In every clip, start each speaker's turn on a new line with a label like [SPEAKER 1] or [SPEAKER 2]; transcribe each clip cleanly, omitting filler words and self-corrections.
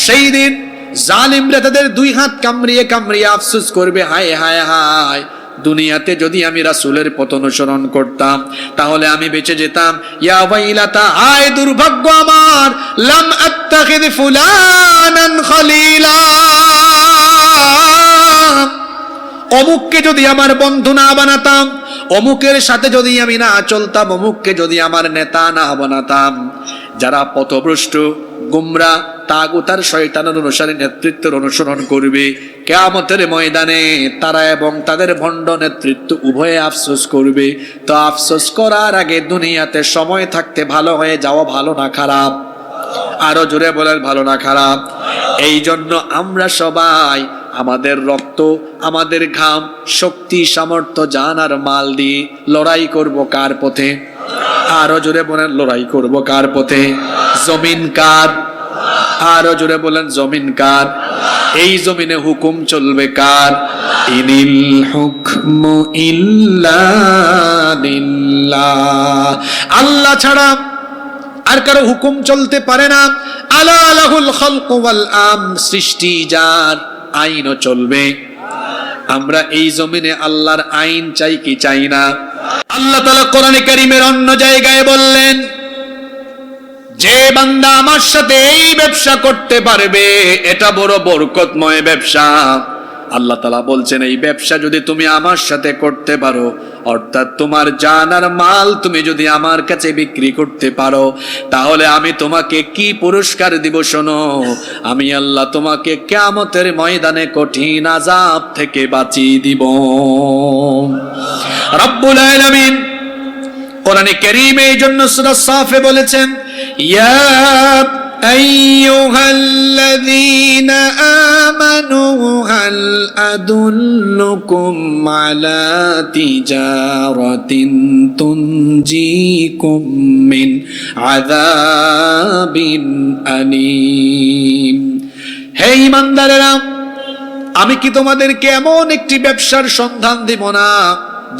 [SPEAKER 1] সেই দিন জালিমরা তাদের দুই হাত কামড়িয়ে কামড়িয়ে আফসোস করবে, হায় হায় হায়, দুনিয়াতে যদি আমি রাসূলের পথ অনুসরণ করতাম তাহলে আমি বেঁচে যেতাম। ইয়া ওয়াইলাতা, হায় দুর্ভাগ্য আমার, লাম আত্তাখিয ফুলানান খলিলা, অমুককে যদি আমার বন্ধু না বানাতাম, অমুকের সাথে যদি আমি না চলতাম, অমুককে যদি আমার নেতা না বানাতাম। যারা পথভ্রষ্ট, গুমরা, তাগুত আর শয়তানের অনুসারী নেতৃত্বের অনুসরণ করবে, কিয়ামতের ময়দানে তারা এবং তাদের ভণ্ড নেতৃত্ব উভয়ে আফসোস করবে। তো আফসোস করার আগে দুনিয়াতে সময় থাকতে ভালো হয়ে যাওয়া ভালো না খারাপ? আরো জোরে বলেন, ভালো না খারাপ? এই জন্য আমরা সবাই আমাদের রক্ত, আমাদের ঘাম, শক্তি, সামর্থ্য, জান আর মাল দিয়ে লড়াই করব কার পথে? আরো জোরে বলেন, লড়াই করব কার পথে? জমিন কার? আরো জোরে বলেন, জমিন কার? এই জমিনে হুকুম চলবে কার? ইনিল হুকমু ইল্লা লিল্লাহ, আল্লাহ ছাড়া আর কারো হুকুম চলতে পারে না। আলা লাহুল খালকু ওয়াল আমর, সৃষ্টি যার, আইনও চলবে। আমরা এই জমিনে আল্লাহর আইন চাই কি চাই না? আল্লাহ তাআলা কোরআনে কারীমের অন্য জায়গায় বললেন, যে বান্দা আমার সাথে এই ব্যবসা করতে পারবে, এটা বড় বরকতময় ব্যবসা। আল্লাহ তাআলা বলছেন, এই ব্যবসা যদি তুমি আমার সাথে করতে পারো, অর্থাৎ তোমার জান আর মাল তুমি যদি আমার কাছে বিক্রি করতে পারো, তাহলে আমি তোমাকে কি পুরস্কার দিব শোনো। আমি আল্লাহ তোমাকে কিয়ামতের ময়দানে কঠিন আযাব থেকে বাঁচিয়ে দিব। রব্বুল আলামিন কোরআনে কারীমে এই জন্য সূরা সাফে বলেছেন, ইয়া আইয়ুহাল্লাযীনা আমানু হাল আদুল্লুকুম আলা তিজারাতিন তুনজিকুম মিন আযাবিন আলীম। হে ঈমানদারেরা, আমি কি তোমাদেরকে এমন একটি ব্যবসার সন্ধান দিব না,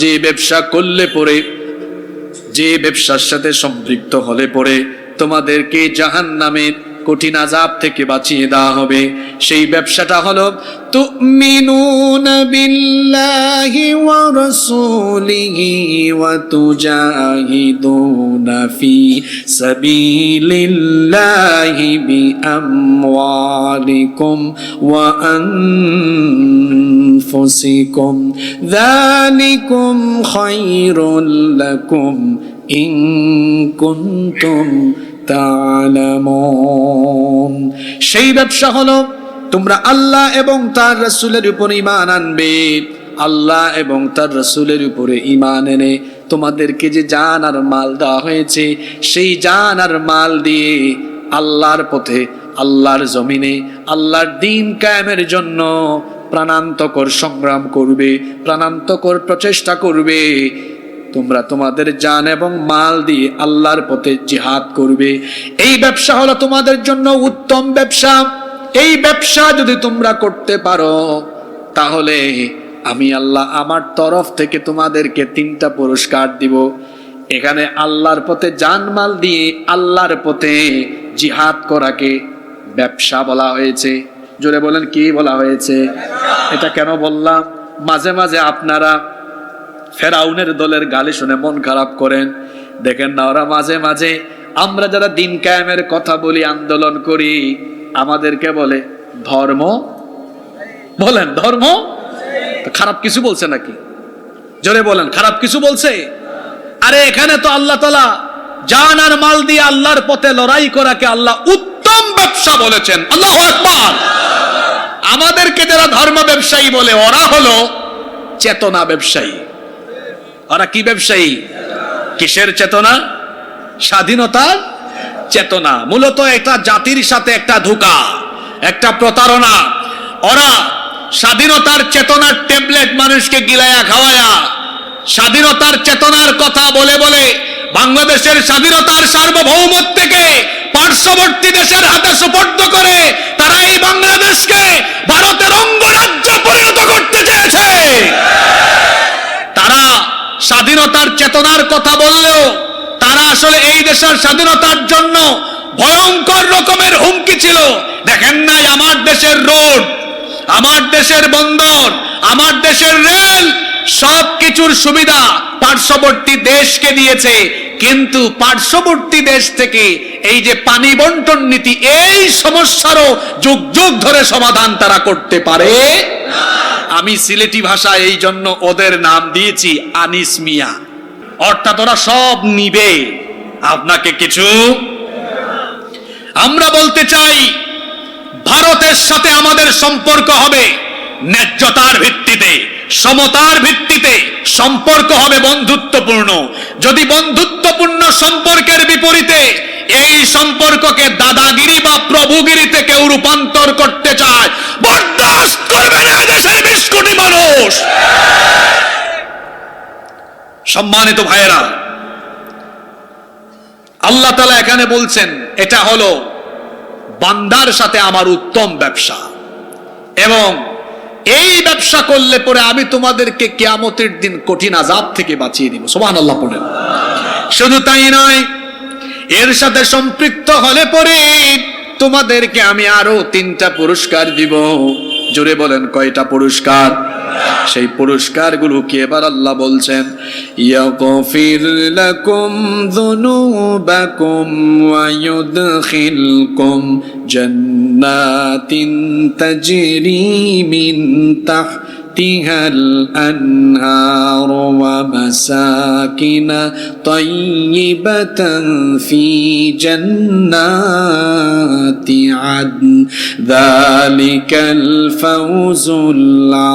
[SPEAKER 1] যে ব্যবসা করলে পরে, যে ব্যবসার সাথে সম্পৃক্ত হলে পরে তোমাদেরকে জাহান্নামের কঠিন আযাব থেকে বাঁচিয়ে দেওয়া হবে। সেই ব্যবসাটা হলো তুমিনুনা বিল্লাহি ওয়া রাসূলিহি ওয়া তুজাহিদুনা ফি সাবিলিল্লাহি বিআমওয়ালিকুম ওয়া আনফুসিকুম, যালিকুম খায়রুল লাকুম ইন কুনতুম তা'লামুন। সেই ব্যবসা হলো তোমরা আল্লাহ এবং তার রাসূলের উপর ঈমান আনবে। আল্লাহ এবং তার রাসূলের উপরে ঈমান এনে তোমাদেরকে যে জান আর মাল দেওয়া হয়েছে, সেই জান আর মাল দিয়ে আল্লাহর পথে, আল্লাহর জমিনে আল্লাহর দ্বীন কায়েমের জন্য প্রাণান্তকর সংগ্রাম করবে, প্রাণান্তকর প্রচেষ্টা করবে। তোমরা তোমাদের জান এবং মাল দিয়ে আল্লাহর পথে জিহাদ করবে। এই ব্যবসা হলো তোমাদের জন্য উত্তম ব্যবসা। এই ব্যবসা যদি তোমরা করতে পারো, তাহলে আমি আল্লাহ আমার তরফ থেকে তোমাদেরকে 3টা পুরস্কার দিব। এখানে আল্লাহর পথে জানমাল দিয়ে আল্লাহর পথে জিহাদ করাকে ব্যবসা বলা হয়েছে। জোরে বলেন, কি বলা হয়েছে? এটা কেন বললাম? মাঝে মাঝে আপনারা ফেরাউনের দলের গালি শুনে মন খারাপ করেন, দেখেন না, ওরা মাঝে মাঝে আমরা যারা দিন কায়েমের কথা বলি, আন্দোলন করি, আমাদেরকে বলে ধর্ম। বলেন, ধর্ম খারাপ কিছু বলছে নাকি? জোরে বলেন, খারাপ কিছু বলছে? আরে এখানে তো আল্লাহ তাআলা জান আর মাল দিয়ে আল্লাহর পথে লড়াই করাকে আল্লাহ উত্তম ব্যবসা বলেছেন। আল্লাহু আকবার। আমাদেরকে যারা ধর্ম ব্যবসায়ী বলে, ওরা হলো চেতনা ব্যবসায়ী। ওরা কি ব্যবসায়ী? কিসের চেতনা? স্বাধীনতার চেতনা। মূলত একটা জাতির সাথে একটা ধোঁকা, একটা প্রতারণা। ওরা স্বাধীনতার চেতনার ট্যাবলেট মানুষকে গিলায়া খাওয়ায়া, স্বাধীনতার চেতনার কথা বলে বলে বাংলাদেশের স্বাধীনতার সার্বভৌমত্বকে পার্শ্ববর্তী দেশের হাতে সুপর্দ করে তারা এই বাংলাদেশকে ভারতের অঙ্গরাজ্য পরিণত করতে চেয়েছে। তারা স্বাধীনতার চেতনার কথা বললেও তারা আসলে এই দেশের স্বাধীনতার জন্য ভয়ঙ্কর রকমের হুমকি ছিল। দেখেন না দেশের রোড, আমার দেশের বন্দর, আমার দেশের রেল, সবকিছুর সুবিধা পার্শ্ববর্তী দেশকে দিয়েছে, কিন্তু পার্শ্ববর্তী দেশ থেকে এই যে পানি বন্টন নীতি, এই সমস্যারও যুগ যুগ ধরে সমাধান তারা করতে পারে না। আমি সিলেটি ভাষায় এই জন্য ওদের নাম দিয়েছি আনিস মিয়া, অর্থাৎ ওরা সব নিবে, আপনাকে কিছু। আমরা বলতে চাই ভারতের সাথে আমাদের সম্পর্ক হবে ন্যায্যতার ভিত্তিতে, সমতার ভিত্তিতে সম্পর্ক হবে বন্ধুত্বপূর্ণ। যদি বন্ধুত্বপূর্ণ সম্পর্কের বিপরীতে এই সম্পর্ককে দাদাগিরি বা প্রভুগিরিতে কেউ রূপান্তর করতে চায়, বরদাস্ত করবে না দেশের 20 কোটি মানুষ। সম্মানিত ভাইয়েরা, আল্লাহ তাআলা এখানে বলছেন এটা হলো বান্দার সাথে আমার উত্তম ব্যবসা, এবং এই ব্যবসা করলে পরে আমি তোমাদেরকে কিয়ামতের দিন কঠিন আযাব থেকে বাঁচিয়ে দিব। সুবহানাল্লাহ পড়েন। শুধু তাই নয়, এর সাথে সম্পৃক্ত হলে পরে তোমাদেরকে আমি আরো 3টা পুরস্কার দিব। জোরে বলেন কয়টা পুরস্কার? সেই পুরস্কারগুলো কি এবার আল্লাহ বলছেন, ইয়াগফির লাকুম যুনুবাকুম ওয়া ইউদখিলকুম জান্নাতিন তাজরি মিন তাহতিহাল আনহার ওয়া মাসাকিনা তাইয়্যিবাতান ফি জান্নাতি আদন যালিকাল ফাওজুল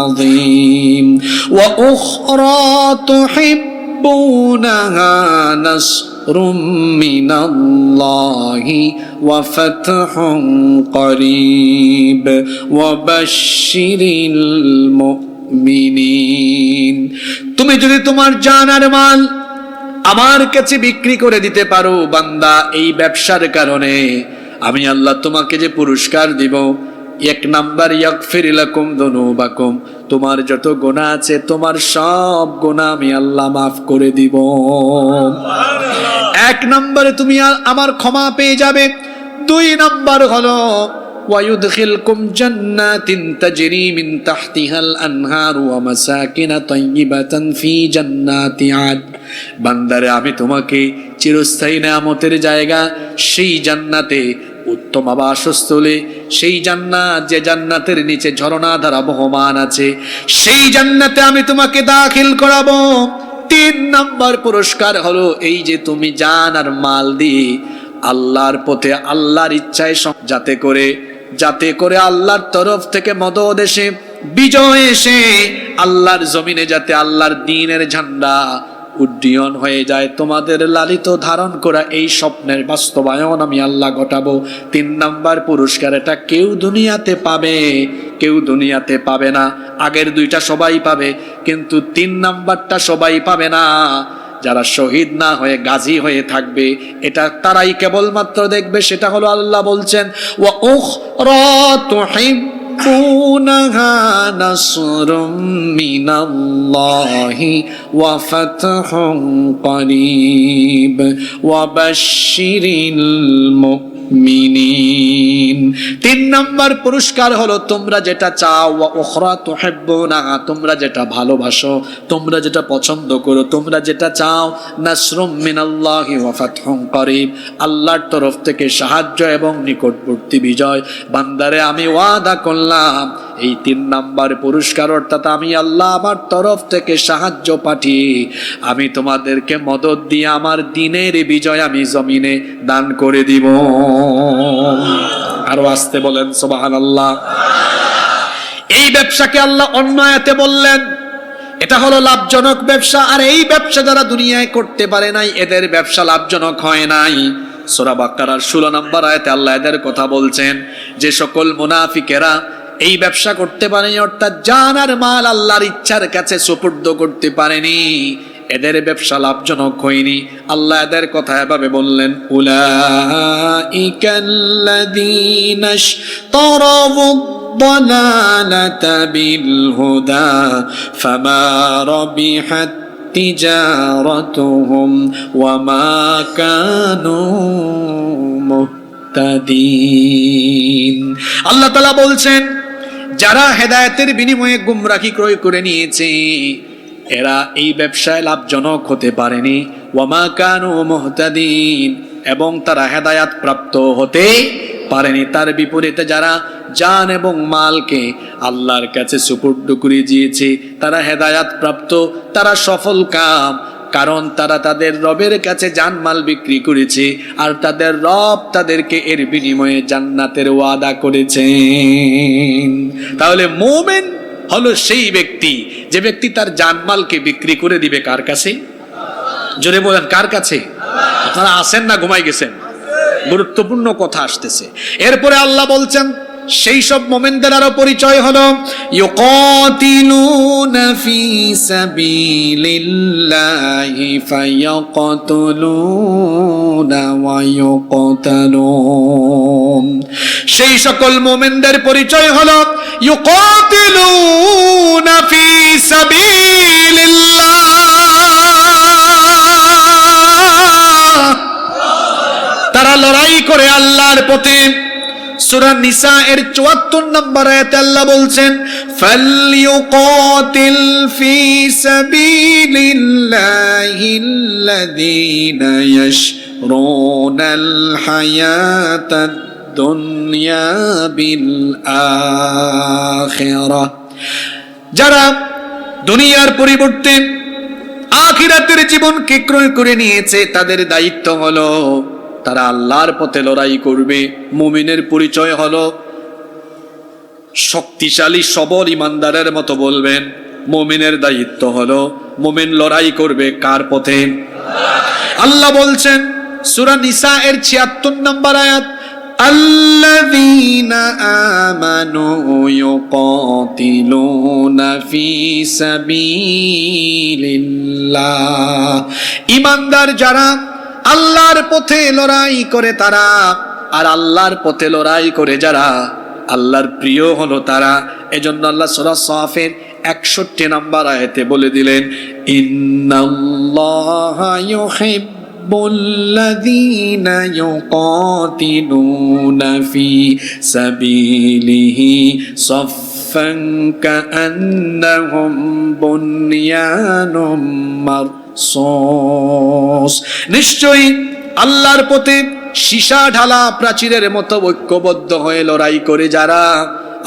[SPEAKER 1] আযীম ওয়া উখরা তুহিব্বুনাহা নাসরুম মিনাল্লাহি ওয়া ফাতহুন করিব ওয়া বাশশিরিল মুমিনিন। তুমি যদি তোমার জান আর মাল আমার কাছে বিক্রি করে দিতে পারো বান্দা, এই ব্যবসার কারণে আমি আল্লাহ তোমাকে যে পুরস্কার দিব, 1 নাম্বার ইয়াগফির লাকুম যুনুবাকুম, তোমার যত গুনাহ আছে তোমার সব গুনাহ আমি আল্লাহ মাফ করে দিব। 1 নম্বরে তুমি আমার ক্ষমা পেয়ে যাবে। 2 নাম্বার হলো ওয়া ইউদখিলকুম জান্নাতিন তাজরি মিন তাহতিহাল আনহার ওয়া মাসাকিনা তাইয়্যিবাতান ফি জান্নাতি আদ, বান্দারে আমি তোমাকে চিরস্থায়ী নিয়ামতের জায়গা, সেই জান্নাতে উত্তম আবাসস্থলে, সেই জান্নাত যে জান্নাতের নিচে ঝর্ণা ধারা বহমান আছে, সেই জান্নাতে আমি তোমাকে দাখিল করাবো। 3 নাম্বার পুরস্কার হলো এই যে তুমি জান আর মাল দিয়ে আল্লাহর পথে, আল্লাহর ইচ্ছায়, যাতে করে আল্লাহর তরফ থেকে মদদ এসে, বিজয় এসে, আল্লাহর জমিনে যাতে আল্লাহর দ্বীনের ঝান্ডা উড্ডীয়ন হয়ে যায়, তোমাদের লালিত ধারণ করা এই স্বপ্নের বাস্তবায়ন আমি আল্লাহ ঘটাবো। 3 নাম্বার পুরস্কার, এটা কেউ দুনিয়াতে পাবে, কেউ দুনিয়াতে পাবে না। আগের 2টা সবাই পাবে, কিন্তু 3 নাম্বারটা সবাই পাবে না। যারা শহীদ না হয়ে গাজী হয়ে থাকবে, এটা তারাই কেবলমাত্র দেখবে। সেটা হলো আল্লাহ বলছেন ওয়া উখরা তুহিব্বুনাহা নাসরুম মিনাল্লাহি ওয়া ফাতহুন করিব ওয়া বাশশিরিল মুমিনিন। 3 নাম্বার পুরস্কার হলো তোমরা যেটা চাও, ওয়া উখরা তুহিব্বুনাহা, তোমরা যেটা ভালোবাসো, তোমরা যেটা পছন্দ করো, তোমরা যেটা চাও, নাসরুম মিনাল্লাহি ওয়া ফাতহুন করিব, আল্লাহর তরফ থেকে সাহায্য এবং নিকটবর্তী বিজয়। বান্দারে আমি ওয়াদা করলাম এই 3 নাম্বার পুরস্কার, অর্থাৎ আমি আল্লাহ আমার তরফ থেকে সাহায্য পাঠিয়ে আমি তোমাদেরকে মদদ দিয়ে আমার দ্বীনের বিজয় আমি জমিনে দান করে দিব। আরো আসতে বলেন সুবহানাল্লাহ। এই ব্যবসাকে আল্লাহ অন্য আয়াতে বললেন এটা হলো লাভজনক ব্যবসা, আর এই ব্যবসা যারা দুনিয়ায় করতে পারে নাই এদের ব্যবসা লাভজনক হয় নাই। সূরা বাকারার 16 নম্বর আয়াতে আল্লাহ এদের কথা বলছেন, যে সকল মুনাফিকেরা এই ব্যবসা করতে পারেনি, অর্থাৎ জান আর মাল আল্লাহর ইচ্ছার কাছে সুপুর্দ করতে পারেনি, এদের ব্যবসা লাভজনক হয়নি। আল্লাহ এদের কথা এভাবে বললেন, উলাইকাল্লাযীনা ইশতারাবুদ-দালালাতা বিল-হুদা ফামা রাবিহাত তিজারাতুহুম ওয়া মা কানু মুহতাদিন। আল্লাহ তাআলা বলছেন, যারা হেদায়েতের বিনিময়ে গুমরাহি ক্রয় করে নিয়েছে এরা এই ব্যবসায় লাভজনক হতে পারেনি। ওয়ামা কানু মুহতাদিন, এবং তারা হেদায়াত প্রাপ্ত হতে পারেনি। তার বিপরীতে যারা জান এবং মালকে আল্লাহর কাছে সুপুর্দ করে দিয়েছে তারা হেদায়াত প্রাপ্ত, তারা সফল কাম। কারণ তারা তাদের রবের কাছে জানমাল বিক্রি করেছে আর তাদের রব তাদেরকে এর বিনিময়ে জান্নাতের ওয়াদা করেছেন। তাহলে মুমিন হলো সেই ব্যক্তি যে ব্যক্তি তার জানমালকে বিক্রি করে দিবে কার কাছে? জোরে বলেন, কার কাছে? আপনারা আছেন না ঘুমাই গেছেন? গুরুত্বপূর্ণ কথা আসতেছে। এরপরে আল্লাহ বলছেন সেই সব মুমিনদের আরো পরিচয় হলো ইউকাতিলুনা ফি সাবিলিল্লাহি ফায়াকতুলুনা ওয়া ইউকতালুন। সেই সকল মুমিনদের পরিচয় হলো ইউকাতিলুনা ফি সাবিলিল্লাহ, তারা লড়াই করে আল্লাহর পথে। সূরা নিসা এর ৭৪ নম্বর আয়াতে আল্লাহ বলছেন, ফালইউকাতিল ফি সাবিলিল্লাহিল্লাযীনা ইয়াশরুনাল হায়াতাদ দুনিয়া বিল আখিরাহ। যারা দুনিয়ার পরিবর্তে আখিরাতের জীবনকে ক্রয় করে নিয়েছে তাদের দায়িত্ব হলো তারা আল্লাহর পথে লড়াই করবে। মুমিনের পরিচয় হলো শক্তিশালী সবল ইমানদারের মতো বলবেন। মুমিনের দায়িত্ব হলো মুমিন লড়াই করবে কার পথে? আল্লাহ বলছেন সূরা নিসা এর ৭৬ নম্বর আয়াত, আল্লাযীনা আমানু ইউকাতিলুনা ফি সাবিলিল্লাহ। ইমানদার যারা আল্লাহর পথে লড়াই করে তারা, আর আল্লাহর পথে লড়াই করে যারা আল্লাহর প্রিয় হলো তারা। এজন্য আল্লাহ সূরা সাফের ৬১ নম্বর আয়াতে বলে দিলেন, ইন্নাল্লাহা ইউহিব্বুল্লাযীনা ইউকাতিলুনা ফি সাবিলিহি সাফফান কাআন্নাহুম বুনয়ানুম মারসুস। নিশ্চয়ই আল্লাহর পথে সীসা ঢালা প্রাচীরের মতো ঐক্যবদ্ধ হয়ে লড়াই করে যারা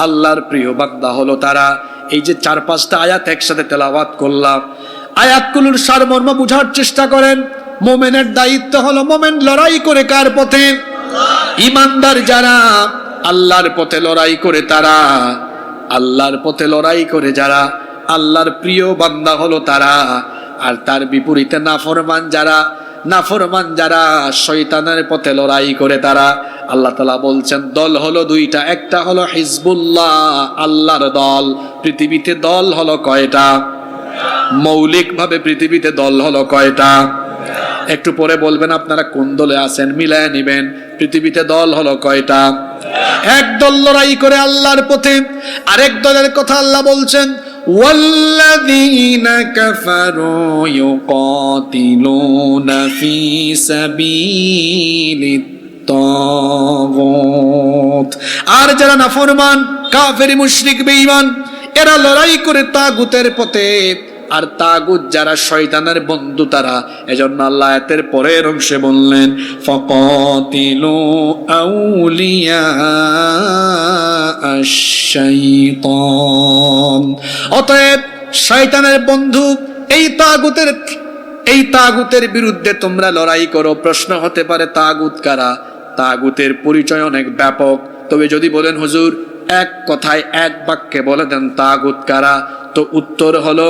[SPEAKER 1] আল্লাহর প্রিয় বান্দা হলো তারা। এই যে ৪-৫টা আয়াত একসাথে তেলাওয়াত করলাম, আয়াতগুলোর সারমর্ম বুঝার চেষ্টা করেন। মুমিনের দায়িত্ব হলো মুমিন লড়াই করে কার পথে? ইমানদার যারা আল্লাহর পথে লড়াই করে তারা, আল্লাহর পথে লড়াই করে যারা আল্লাহর প্রিয় বান্দা হলো তারা। আর তার বিপরীতে নাফরমান যারা শয়তানের পথে লড়াই করে তারা। আল্লাহ তাআলা বলছেন দল হলো দুইটা, একটা হলো হিজবুল্লাহ আল্লাহর দল। পৃথিবীতে দল হলো কয়টা? মৌলিকভাবে পৃথিবীতে দল হলো কয়টা? একটু পরে বলবেন আপনারা কোন দলে আছেন, মিলায় নিবেন। পৃথিবীতে দল হলো কয়টা? এক দল লড়াই করে আল্লাহর পথে, আরেক দলের কথা আল্লাহ বলছেন ওয়াল্লাযীনা কাফারু ইউকাতিলুনা ফি সাবিলিত তাগুত। আর যারা নাফরমান কাফের মুশরিক বেঈমান এরা লড়াই করে তাগুতের পথে। আর তাগুত যারা শয়তানের বন্ধু তারা। এজন্য আল্লাহ আয়াতের পরের অংশে বললেন ফাকাতিলু আউলিয়া আশ-শাইতান। অতএব শয়তানের বন্ধু এই তাগুতের বিরুদ্ধে তোমরা লড়াই করো। প্রশ্ন হতে পারে তাগুত কারা? তাগুতের পরিচয় অনেক ব্যাপক। তবে যদি বলেন হুজুর এক কথায় এক বাক্যে বলে দেন তাগুত কারা, তো উত্তর হলো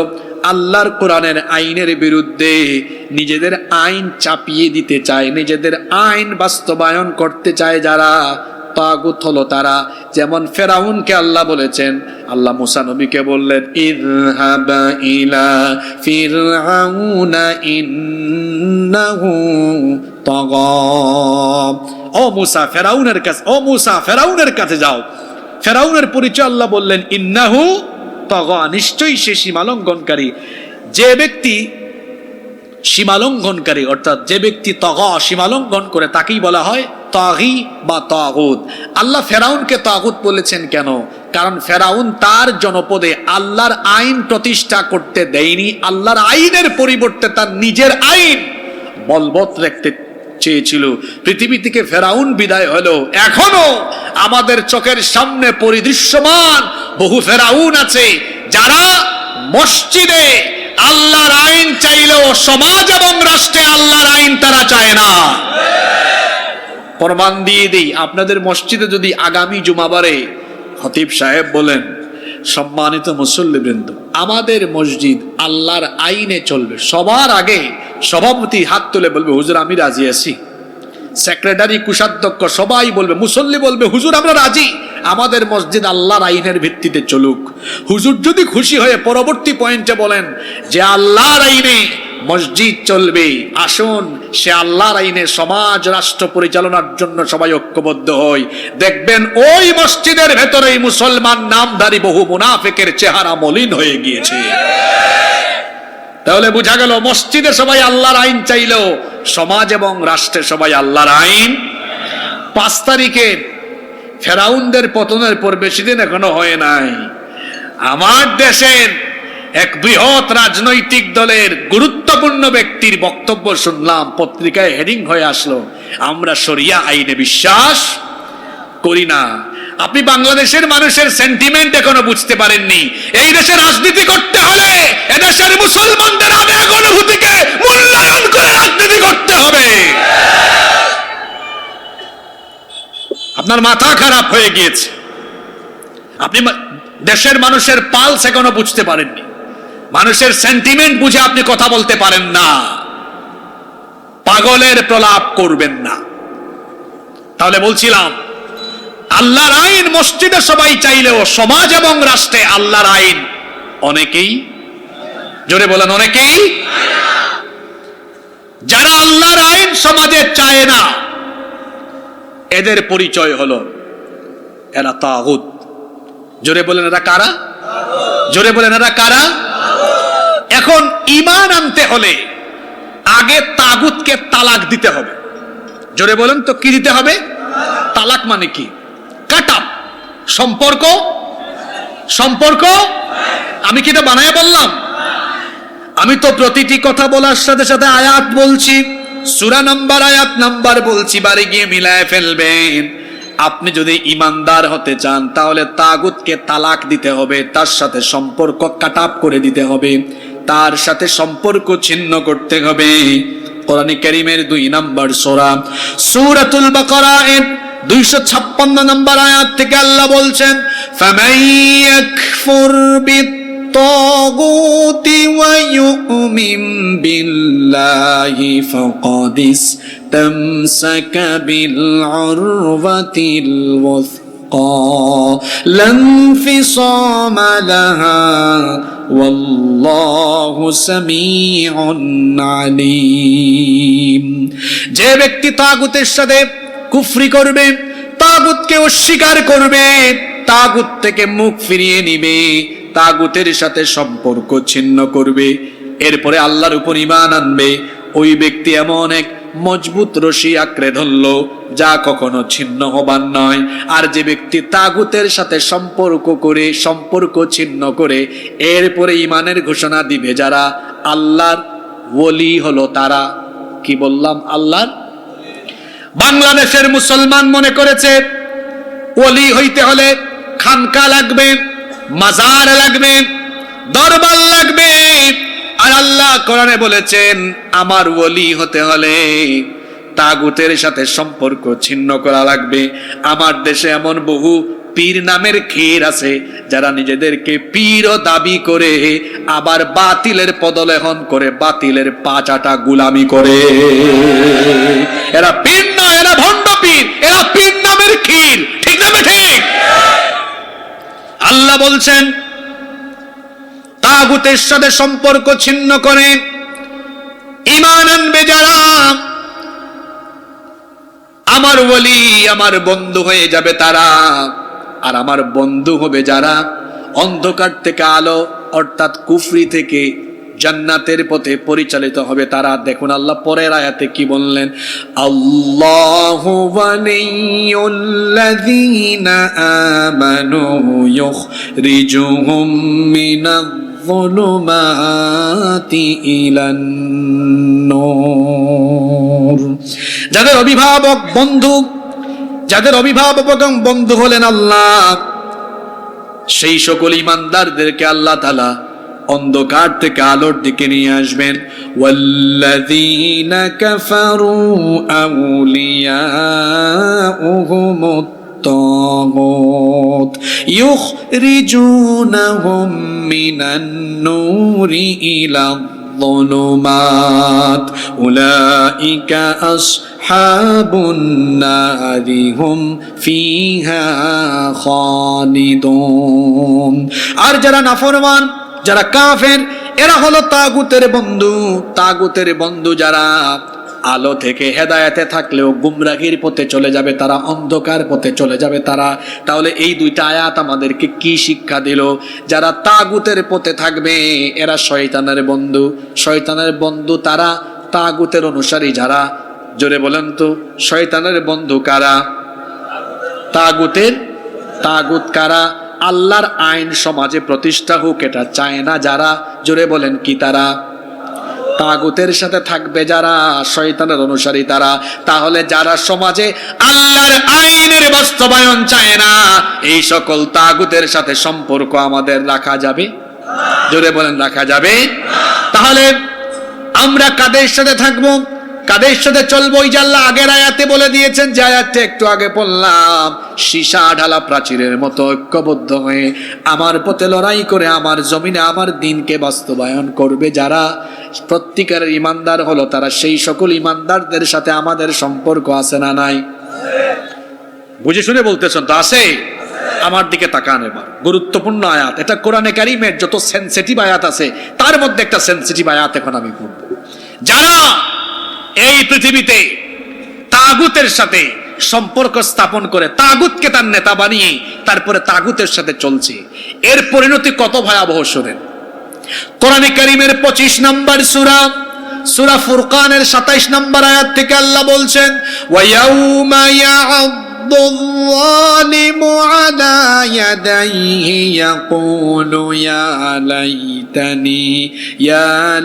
[SPEAKER 1] আল্লাহর কোরআনের আইনের বিরুদ্ধে নিজেদের আইন চাপিয়ে দিতে চায়, নিজেদের আইন বাস্তবায়ন করতে চায় যারা, তাগুত হলো তারা। যেমন ফেরাউনকে আল্লাহ বলেছেন, আল্লাহ মুসা নবীকে বললেন ইযহাবা ইলা ফিরআউনা ইন্নাহু তাগা। ও মুসা ফেরাউনের কাছে যাও। ফেরাউনের পরিচয় আল্লাহ বললেন ইন্নাহু তাগা, নিশ্চয়ই সে সীমালঙ্ঘনকারী। যে ব্যক্তি সীমালঙ্ঘনকারী অর্থাৎ যে ব্যক্তি তাগা সীমালঙ্ঘন করে তাকেই বলা হয় তাগী বা তাগুত। আল্লাহ ফেরাউনকে তাগুত বলেছেন কেন? কারণ ফেরাউন তার জনপদে আল্লাহর আইন প্রতিষ্ঠা করতে দেয়নি, আল্লাহর আইনের পরিবর্তে তার নিজের আইন বলবৎ রাখতে চেয়েছিল। পৃথিবী থেকে ফেরাউন বিদায় হলো, এখনো আমাদের চোখের সামনে পরিদৃশ্যমান বহু ফেরাউন আছে যারা মসজিদে আল্লাহর আইন চাইলেও সমাজ এবং রাষ্ট্রে আল্লাহর আইন তারা চায় না। প্রমাণ দিয়ে দিই, আপনাদের মসজিদে যদি আগামী জুমাবারে খতিব সাহেব বলেন, সম্মানিত মুসল্লিবৃন্দ, আমাদের মসজিদ আল্লাহর আইনে চলবে, সবার আগে সভাপতি হাত তুলে বলবে হুজুর আমি রাজি আছি, সেক্রেটারি কোষাধ্যক্ষ সবাই বলবে, মুসল্লি বলবে হুজুর আমরা রাজি, আমাদের মসজিদ আল্লাহর আইনের ভিত্তিতে চলুক। হুজুর যদি খুশি হয়ে পরবর্তী পয়েন্টে বলেন যে আল্লাহর আইনে মসজিদ চলবে, আসুন সে আল্লাহর আইনে সমাজ রাষ্ট্র পরিচালনার জন্য সবাই ঐক্যবদ্ধ হই, দেখবেন ওই মসজিদের ভেতরেই মুসলমান নামধারী বহু মুনাফিকের চেহারা মলিন হয়ে গিয়েছে। তাহলে বোঝা গেল মসজিদে সবাই আল্লাহর আইন চাইলেও সমাজ এবং রাষ্ট্রে সবাই আল্লাহর আইন। 5 তারিখে ফেরাউনদের পতনের পর বেশি দিন এখনো হয় নাই, আমার দেশের এক বৃহৎ রাজনৈতিক দলের গুরুত্বপূর্ণ ব্যক্তির বক্তব্য শুনলাম, পত্রিকায় হেডিং হয়ে আসলো, আমরা শরিয়া আইনে বিশ্বাস করি না। আপনি বাংলাদেশের মানুষের সেন্টিমেন্ট এখনো বুঝতে পারেননি। এই দেশে রাজনীতি করতে হলে এদেশের মুসলমানদের আবেগ অনুভূতিকে মূল্যায়ন করে রাজনীতি করতে হবে। আপনার মাথা খারাপ হয়ে গিয়েছে, আপনি দেশের মানুষের পালস এখনো বুঝতে পারেননি, মানুষের সেন্টিমেন্ট বুঝে আপনি কথা বলতে পারেন না। পাগলের প্রলাপ করবেন না। তাহলে বলছিলাম আল্লাহর আইন মসজিদে সবাই চাইলেও সমাজ এবং রাষ্ট্রে আল্লাহর আইন অনেকেই, জোরে বলেন অনেকেই, যারা আল্লাহর আইন সমাজে চায় না এদের পরিচয় হলো এরা তাগুত। জোরে বলেন এরা কারা? জোরে বলেন এরা কারা? এখন ঈমান আনতে হলে আগে তাগুতকে তালাক দিতে হবে। জোরে বলেন তো কি দিতে হবে? তালাক মানে কি? কাটাপ, সম্পর্ক। সম্পর্ক আমি কি এটা বানায় বললাম? আমি তো প্রতিটি কথা বলার সাথে সাথে আয়াত বলছি, সূরা নাম্বার আয়াত নাম্বার বলছি, বাড়ি গিয়ে মিলায় ফেলবেন। আপনি যদি ইমানদার হতে চান তাহলে তাগুতকে তালাক দিতে হবে, তার সাথে সম্পর্ক কাটাপ করে দিতে হবে, তার সাথে সম্পর্ক ছিন্ন করতে হবে। কোরআনে কারীমের 2 নম্বর সূরা সূরাতুল বাকারা এর 256 নম্বর আয়াত থেকে আল্লাহ বলছেন, ফামান ইয়াকফুর বিত-তাগুতি ওয়া ইউমিন বিল্লাহি ফাকাদ ইসতামসাকা বিল উরওয়াতিল ওয়াসকা লা ইনফিসামা লাহা ওয়াল্লাহু সামিউন আলীম। যে ব্যক্তি তাগুতের সাথে কুফরি করবে, তাগুতকে অস্বীকার করবে, তাগুত থেকে মুখ ফিরিয়ে নিবে, তাগুতের সাথে সম্পর্ক ছিন্ন করবে, এরপরে আল্লাহর উপর ঈমান আনবে, ওই ব্যক্তি এমন এক মজবুত রশি আঁকড়ে ধরল যা কখনো ছিন্ন হবার নয়। আর যে ব্যক্তি তাগুতের সাথে সম্পর্ক ছিন্ন করে এরপরে ঈমানের ঘোষণা দিবে, যারা আল্লাহর ওলি হলো তারা, কি বললাম? আল্লাহর। বাংলাদেশের মুসলমান মনে করেছে ওলি হইতে হলে খানকা লাগবে, মাজার লাগবে, দরবার লাগবে। আর আল্লাহ কোরআনে বলেছেন আমার ওলি হতে হলে তাগুতের সাথে সম্পর্ক ছিন্ন করা লাগবে। আমার দেশে এমন বহু পীর নামের ক্ষীর আছে যারা নিজেদেরকে পীরও দাবি করে, আবার বাতিলের পদলেহন করে, বাতিলের পাচাটা গুলামি করে। এরা পীর না, এরা ভণ্ড পীর, এরা পীর নামের ক্ষীর। ঠিক না ঠিক? আল্লাহ বলছেন তাগুতের সাথে সম্পর্ক ছিন্ন করে ঈমান আনবে যারা, আমার ওলি, আমার বন্ধু হয়ে যাবে তারা। আর আমার বন্ধু হবে যারা অন্ধকার থেকে আলো অর্থাৎ কুফরি থেকে জান্নাতের পথে পরিচালিত হবে তারা। দেখুন আল্লাহ পরের আয়াতে কি বললেন, আল্লাহু ওয়ালিয়ুল্লাযীনা আমানু ইউখরিজুহুম মিনায-যুলুমাতি ইলান-নূর। যাদের অভিভাবক এবং বন্ধু হলেন আল্লাহ, সেই সকল ঈমানদারদেরকে আল্লাহ তাআলা অন্ধকার থেকে আলোর দিকে নিয়ে আসবেন। ওয়াল্লাযীনা কাফারু আউলিয়াউহুমুত তাগুত ইউখরিজুনাহুম মিনান নূরি ইলায-যুলুমাত উলাইকা আসহাবুন নারি হুম ফিহা খালিদুন। আর যারা নাফরমান, যারা কাফের, এরা হলো তাগুতের বন্ধু যারা আলো থেকে হেদায়েতে থাকলেও গুমরাহির পথে চলে যাবে তারা, অন্ধকার পথে চলে যাবে তারা। তাহলে এই দুইটা আয়াত আমাদেরকে কি শিক্ষা দিল? যারা তাগুতের পথে থাকবে এরা শয়তানের বন্ধু তারা, তাগুতের অনুসারী যারা। জোরে বলেন তো, শয়তানের বন্ধু কারা? তাগুত কারা? আল্লাহর আইন সমাজে প্রতিষ্ঠা হোক এটা চায় না যারা। জোরে বলেন কি তারা? তাগুতের সাথে থাকবে যারা, শয়তানের অনুসারী তারা। তাহলে যারা সমাজে আল্লাহর আইনের বাস্তবায়ন চায় না, এই সকল তাগুতের সাথে সম্পর্ক আমাদের রাখা যাবে? জোরে বলেন রাখা যাবে? তাহলে আমরা কাদের সাথে থাকবো, কাদের সাথে চলবো? ওই যে আল্লাহ আগের আয়াতে বলে দিয়েছেন, যে আয়াতটা একটু আগে বললাম, সীসা ঢালা প্রাচীরের মতো ঐক্যবদ্ধ হয়ে আমার পথে লড়াই করে আমার জমিনে আমার দ্বীনকে বাস্তবায়ন করবে যারা, প্রত্যেকের ঈমানদার হলো তারা। সেই সকল ঈমানদারদের সাথে আমাদের সম্পর্ক আছে না নাই? বুঝে শুনে বলতেছেন তো? আছে। আমার দিকে তাকান এবার, গুরুত্বপূর্ণ আয়াত এটা। কোরআনে কারীমের যত সেনসিটিভ আয়াত আছে তার মধ্যে একটা সেনসিটিভ আয়াত এখন আমি পড়ব। যারা এই পৃথিবীতে তাগুতের সাথে সম্পর্ক স্থাপন করে, তাগুতকে তার নেতা বানিয়ে তারপরে তাগুতের সাথে চলছে, এর পরিণতি কত ভয়াবহ শোনেন। কোরআনে কারীমের 25 নম্বর সূরা ফুরকানের 27 নম্বর আয়াত থেকে আল্লাহ বলছেন, ওয়া ইয়াউমা الظالم على يديه يقول يا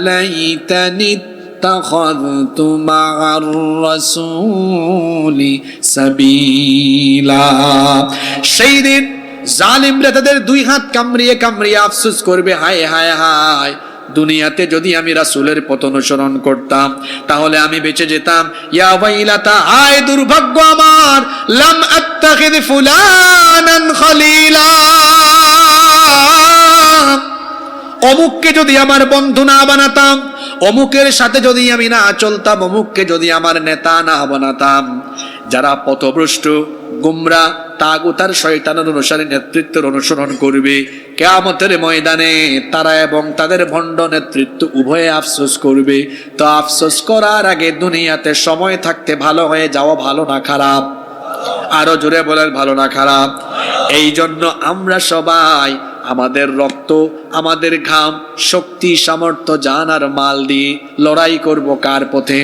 [SPEAKER 1] ليتني اتخذت مع الرسول سبيلا। সেই দিন জালিমরা তাদের দুই হাত কামড়িয়ে আফসোস করবে, হায় হায় হায়, দুনিয়াতে যদি আমি রাসূলের পথ অনুসরণ করতাম তাহলে আমি বেঁচে যেতাম। ইয়া ওয়াইলাতা, হায় দুর্ভাগ্য আমার, লাম আত্তাখিদ ফুলানান খলিলা, অমুককে যদি আমার বন্ধু না বানাতাম, অমুকের সাথে যদি আমি না চলতাম, অমুককে যদি আমার নেতা না বানাতাম। যারা পথভ্রষ্ট, গুমরাহ, তাগুত আর শয়তানের অনুসারী নেতৃত্বের অনুসরণ করবে, কিয়ামতের ময়দানে তারা এবং তাদের ভণ্ড নেতৃত্ব উভয়ে আফসোস করবে। তো আফসোস করার আগে দুনিয়াতে সময় থাকতে ভালো হয়ে যাওয়া ভালো না খারাপ? আরো জোরে বলেন, ভালো না খারাপ? এই জন্য আমরা সবাই আমাদের রক্ত, আমাদের ঘাম, শক্তি, সামর্থ্য, জান আর মাল দিয়ে লড়াই করব কার পথে?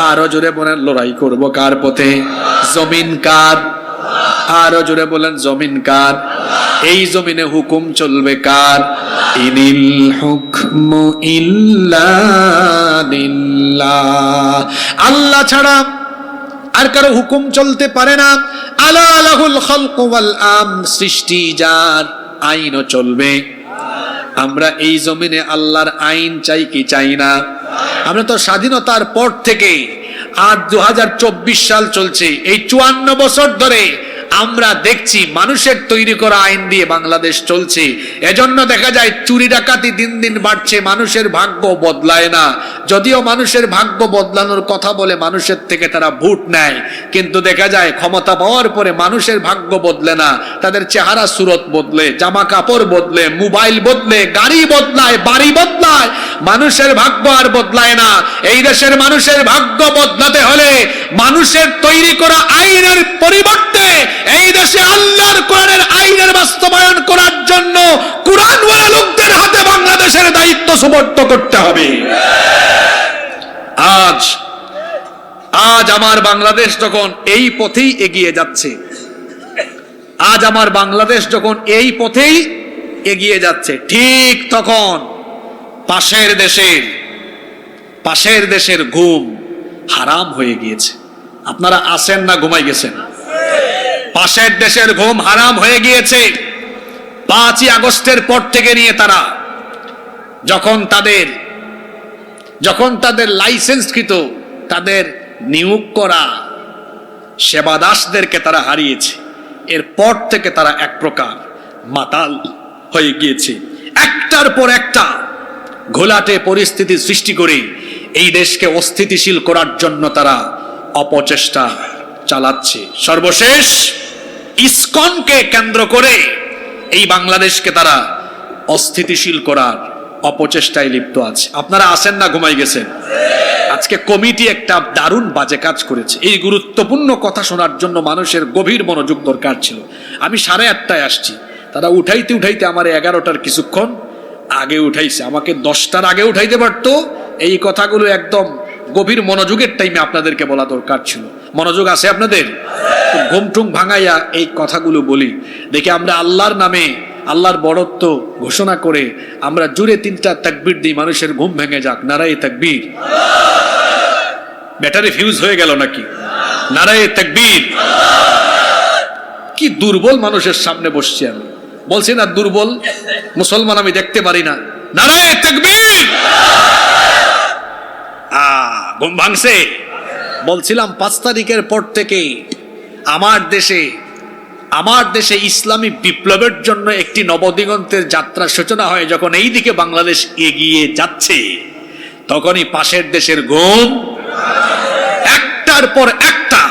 [SPEAKER 1] আরো জোরে বলেন, লড়াই করব কার পথে? জমিন কার? আরো জোরে বলেন, জমিন কার? এই জমিনে হুকুম চলবে কার? ইনিল হুকমু ইল্লা লিল্লাহ, আল্লাহ ছাড়া আর কারো হুকুম চলতে পারে না। আলা লাহুল খালকু ওয়াল আমর, সৃষ্টি যার, আইনও চলবে। আমরা এই জমিনে আল্লাহর আইন চাই কি চাই না? আমরা তো স্বাধীনতার পর থেকে আর 2024 সাল চলছে, এই 54 বছর ধরে আমরা দেখছি মানুষের তৈরি করা আইন দিয়ে বাংলাদেশ চলছে। এজন্য দেখা যায় চুরি ডাকাতি দিন দিন বাড়ছে, মানুষের ভাগ্য বদলায় না। যদিও মানুষের ভাগ্য বদলানোর কথা বলে মানুষের থেকে তারা ভোট নেয়, কিন্তু দেখা যায় ক্ষমতা পাওয়ার পরে মানুষের ভাগ্য বদলে না, তাদের চেহারা সুরত বদলে, জামা কাপড় বদলে, মোবাইল বদলে, গাড়ি বদলায়, বাড়ি বদলায়, মানুষের ভাগ্য আর বদলায় না। এই দেশের মানুষের ভাগ্য বদলাতে হলে মানুষের তৈরি করা আইনের পরিবর্তে এই দেশে আল্লাহর কোরআনের আইনের বাস্তবায়ন করার জন্য কোরআনওয়ালা লোকদের হাতে বাংলাদেশের দায়িত্ব সুবর্ত করতে হবে। আজ আজ আমার বাংলাদেশ যখন এই পথেই এগিয়ে যাচ্ছে, আজ আমার বাংলাদেশ যখন এই পথেই এগিয়ে যাচ্ছে, ঠিক তখন পাশের দেশের ঘুম হারাম হয়ে গিয়েছে। আপনারা আসেন না ঘুমাই গেছেন? পাশের দেশের ঘুম হারাম হয়ে গিয়েছে। 5ই আগস্টের পর থেকে নিয়ে তারা যখন তাদের লাইসেন্সকৃত, তাদের নিয়োগ করা সেবাদাসদেরকে তারা হারিয়েছে, এরপর থেকে তারা এক প্রকার মাতাল হয়ে গিয়েছে। একটার পর একটা ঘোলাটে পরিস্থিতি সৃষ্টি করে এই দেশকে অস্থিতিশীল করার জন্য তারা অপচেষ্টা চালাচ্ছে। সর্বশেষ ইসকনকে কেন্দ্র করে এই বাংলাদেশকে তারা অস্থিতিশীল করার অপচেষ্টায় লিপ্ত আছে। আপনারা আসেন না ঘুমাই গেছেন? আজকে কমিটি একটা দারুণ বাজে কাজ করেছে। এই গুরুত্বপূর্ণ কথা শোনার জন্য মানুষের গভীর মনোযোগ দরকার ছিল। আমি 8:30 আসছি, তারা উঠাইতে আমার 11টার কিছুক্ষণ আগে উঠাইছে। আমাকে 10টার আগে উঠাইতে পারতো। এই কথাগুলো একদম গভীর মনোযোগের টাইমে আপনাদেরকে বলা দরকার ছিল। মনোযোগ আছে আপনাদের? ঘুমটুম ভাঙাইয়া এই কথাগুলো বলি দেখে আমরা আল্লাহর নামে, আল্লাহর বড়ত্ব ঘোষণা করে আমরা জুড়ে 3টা তাকবীর দিই, মানুষের ঘুম ভেঙে যাক। নারায়ে তাকবীর। ব্যাটারি ফিউজ হয়ে গেল নাকি? নারায়ে তাকবীর। কি দুর্বল মানুষের সামনে বসছি আমি, বলছি না দুর্বল মুসলমান আমি দেখতে পারি না। নারায়ে তাকবীর। ঘুম ভাঙছে। বলছিলাম 5 তারিখের পর থেকে আমার দেশে ইসলামী বিপ্লবের জন্য একটি নবদিগন্তের যাত্রার সূচনা হয়। যখন এই দিকে বাংলাদেশ এগিয়ে যাচ্ছে, তখনই পাশের দেশের ঘুম একটার পর একটা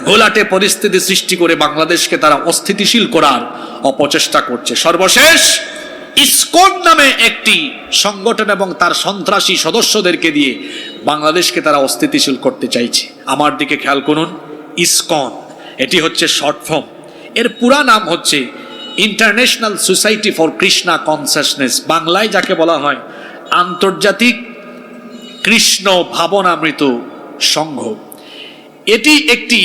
[SPEAKER 1] ঘোলাটে পরিস্থিতি সৃষ্টি করে বাংলাদেশকে তারা অস্থিতিশীল করার অপচেষ্টা করছে। সর্বশেষ ইসকন নামে একটি সংগঠন এবং তার সন্ত্রাসী সদস্যদেরকে দিয়ে বাংলাদেশকে তারা অস্থিতিশীল করতে চাইছে। আমার দিকে খেয়াল করুন, ইসকন এটি হচ্ছে শর্ট ফর্ম। এর পুরা নাম হচ্ছে international society for Krishna consciousness, বাংলায় যাকে বলা হয় আন্তর্জাতিক কৃষ্ণ ভাবনামৃত সংঘ। এটি একটি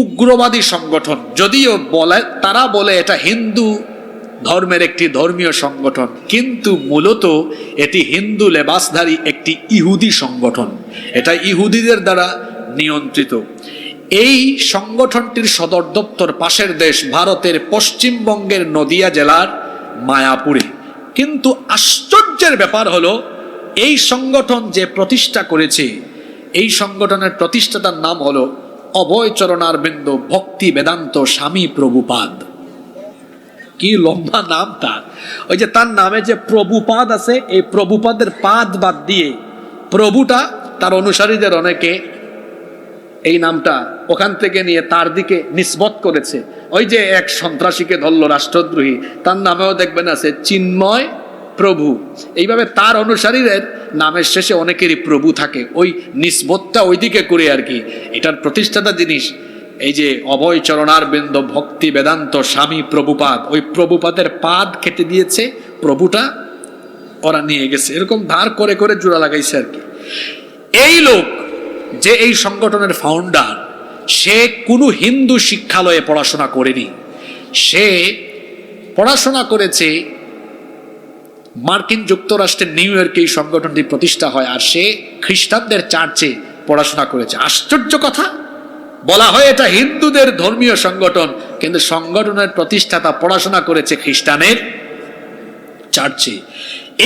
[SPEAKER 1] উগ্রবাদী সংগঠন, যদিও তারা বলে এটা হিন্দু ধর্মের একটি ধর্মীয় সংগঠন, কিন্তু মূলত এটি হিন্দু লেবাসধারী একটি ইহুদি সংগঠন। এটা ইহুদিদের দ্বারা নিয়ন্ত্রিত। এই সংগঠনটির সদর দপ্তর পাশের দেশ ভারতের পশ্চিমবঙ্গের নদিয়া জেলার মায়াপুরে। কিন্তু আশ্চর্যের ব্যাপার হলো, এই সংগঠন যে প্রতিষ্ঠা করেছে, এই সংগঠনের প্রতিষ্ঠাতার নাম হলো অভয় চরণারবিন্দ ভক্তি বেদান্ত স্বামী প্রভুপাদ। কি লম্বা নাম তার! ওই যে তার নামে যে প্রভুপাদ আছে, এই প্রভুপাদের পাদ বাদ দিয়ে প্রভুটা তার অনুসারীদের অনেকে এই নামটা ওখান থেকে নিয়ে তার দিকে নিসবত করেছে। ওই যে এক সন্ত্রাসীকে ধরলো রাষ্ট্রদ্রোহী, তার নামেও দেখবেন আছে চিন্ময় প্রভু। এইভাবে তার অনুসারীদের নামের শেষে অনেকেরই প্রভু থাকে, ওই নিসবতটা ওইদিকে করে আর কি। এটার প্রতিষ্ঠাতা জিনিস এই যে অভয় চরণারবিন্দ ভক্তি বেদান্ত স্বামী প্রভুপাদ, ওই প্রভুপাদের পাদ কেটে দিয়েছে, প্রভুটা ওরা নিয়ে গেছে, এরকম ধার করে করে জোড়া লাগাইছে আর কি। এই লোক যে এই সংগঠনের ফাউন্ডার, সে কোনো হিন্দু শিক্ষালয়ে পড়াশোনা করেনি। সে পড়াশোনা করেছে মার্কিন যুক্তরাষ্ট্রের নিউ ইয়র্কে এই সংগঠনটি প্রতিষ্ঠা হয়, আর সে খ্রিস্টানদের চার্চে পড়াশোনা করেছে। আশ্চর্য কথা, বলা হয় এটা হিন্দুদের ধর্মীয় সংগঠন, কিন্তু সংগঠনের প্রতিষ্ঠাতা পড়াশোনা করেছে খ্রিস্টানের চার্চে।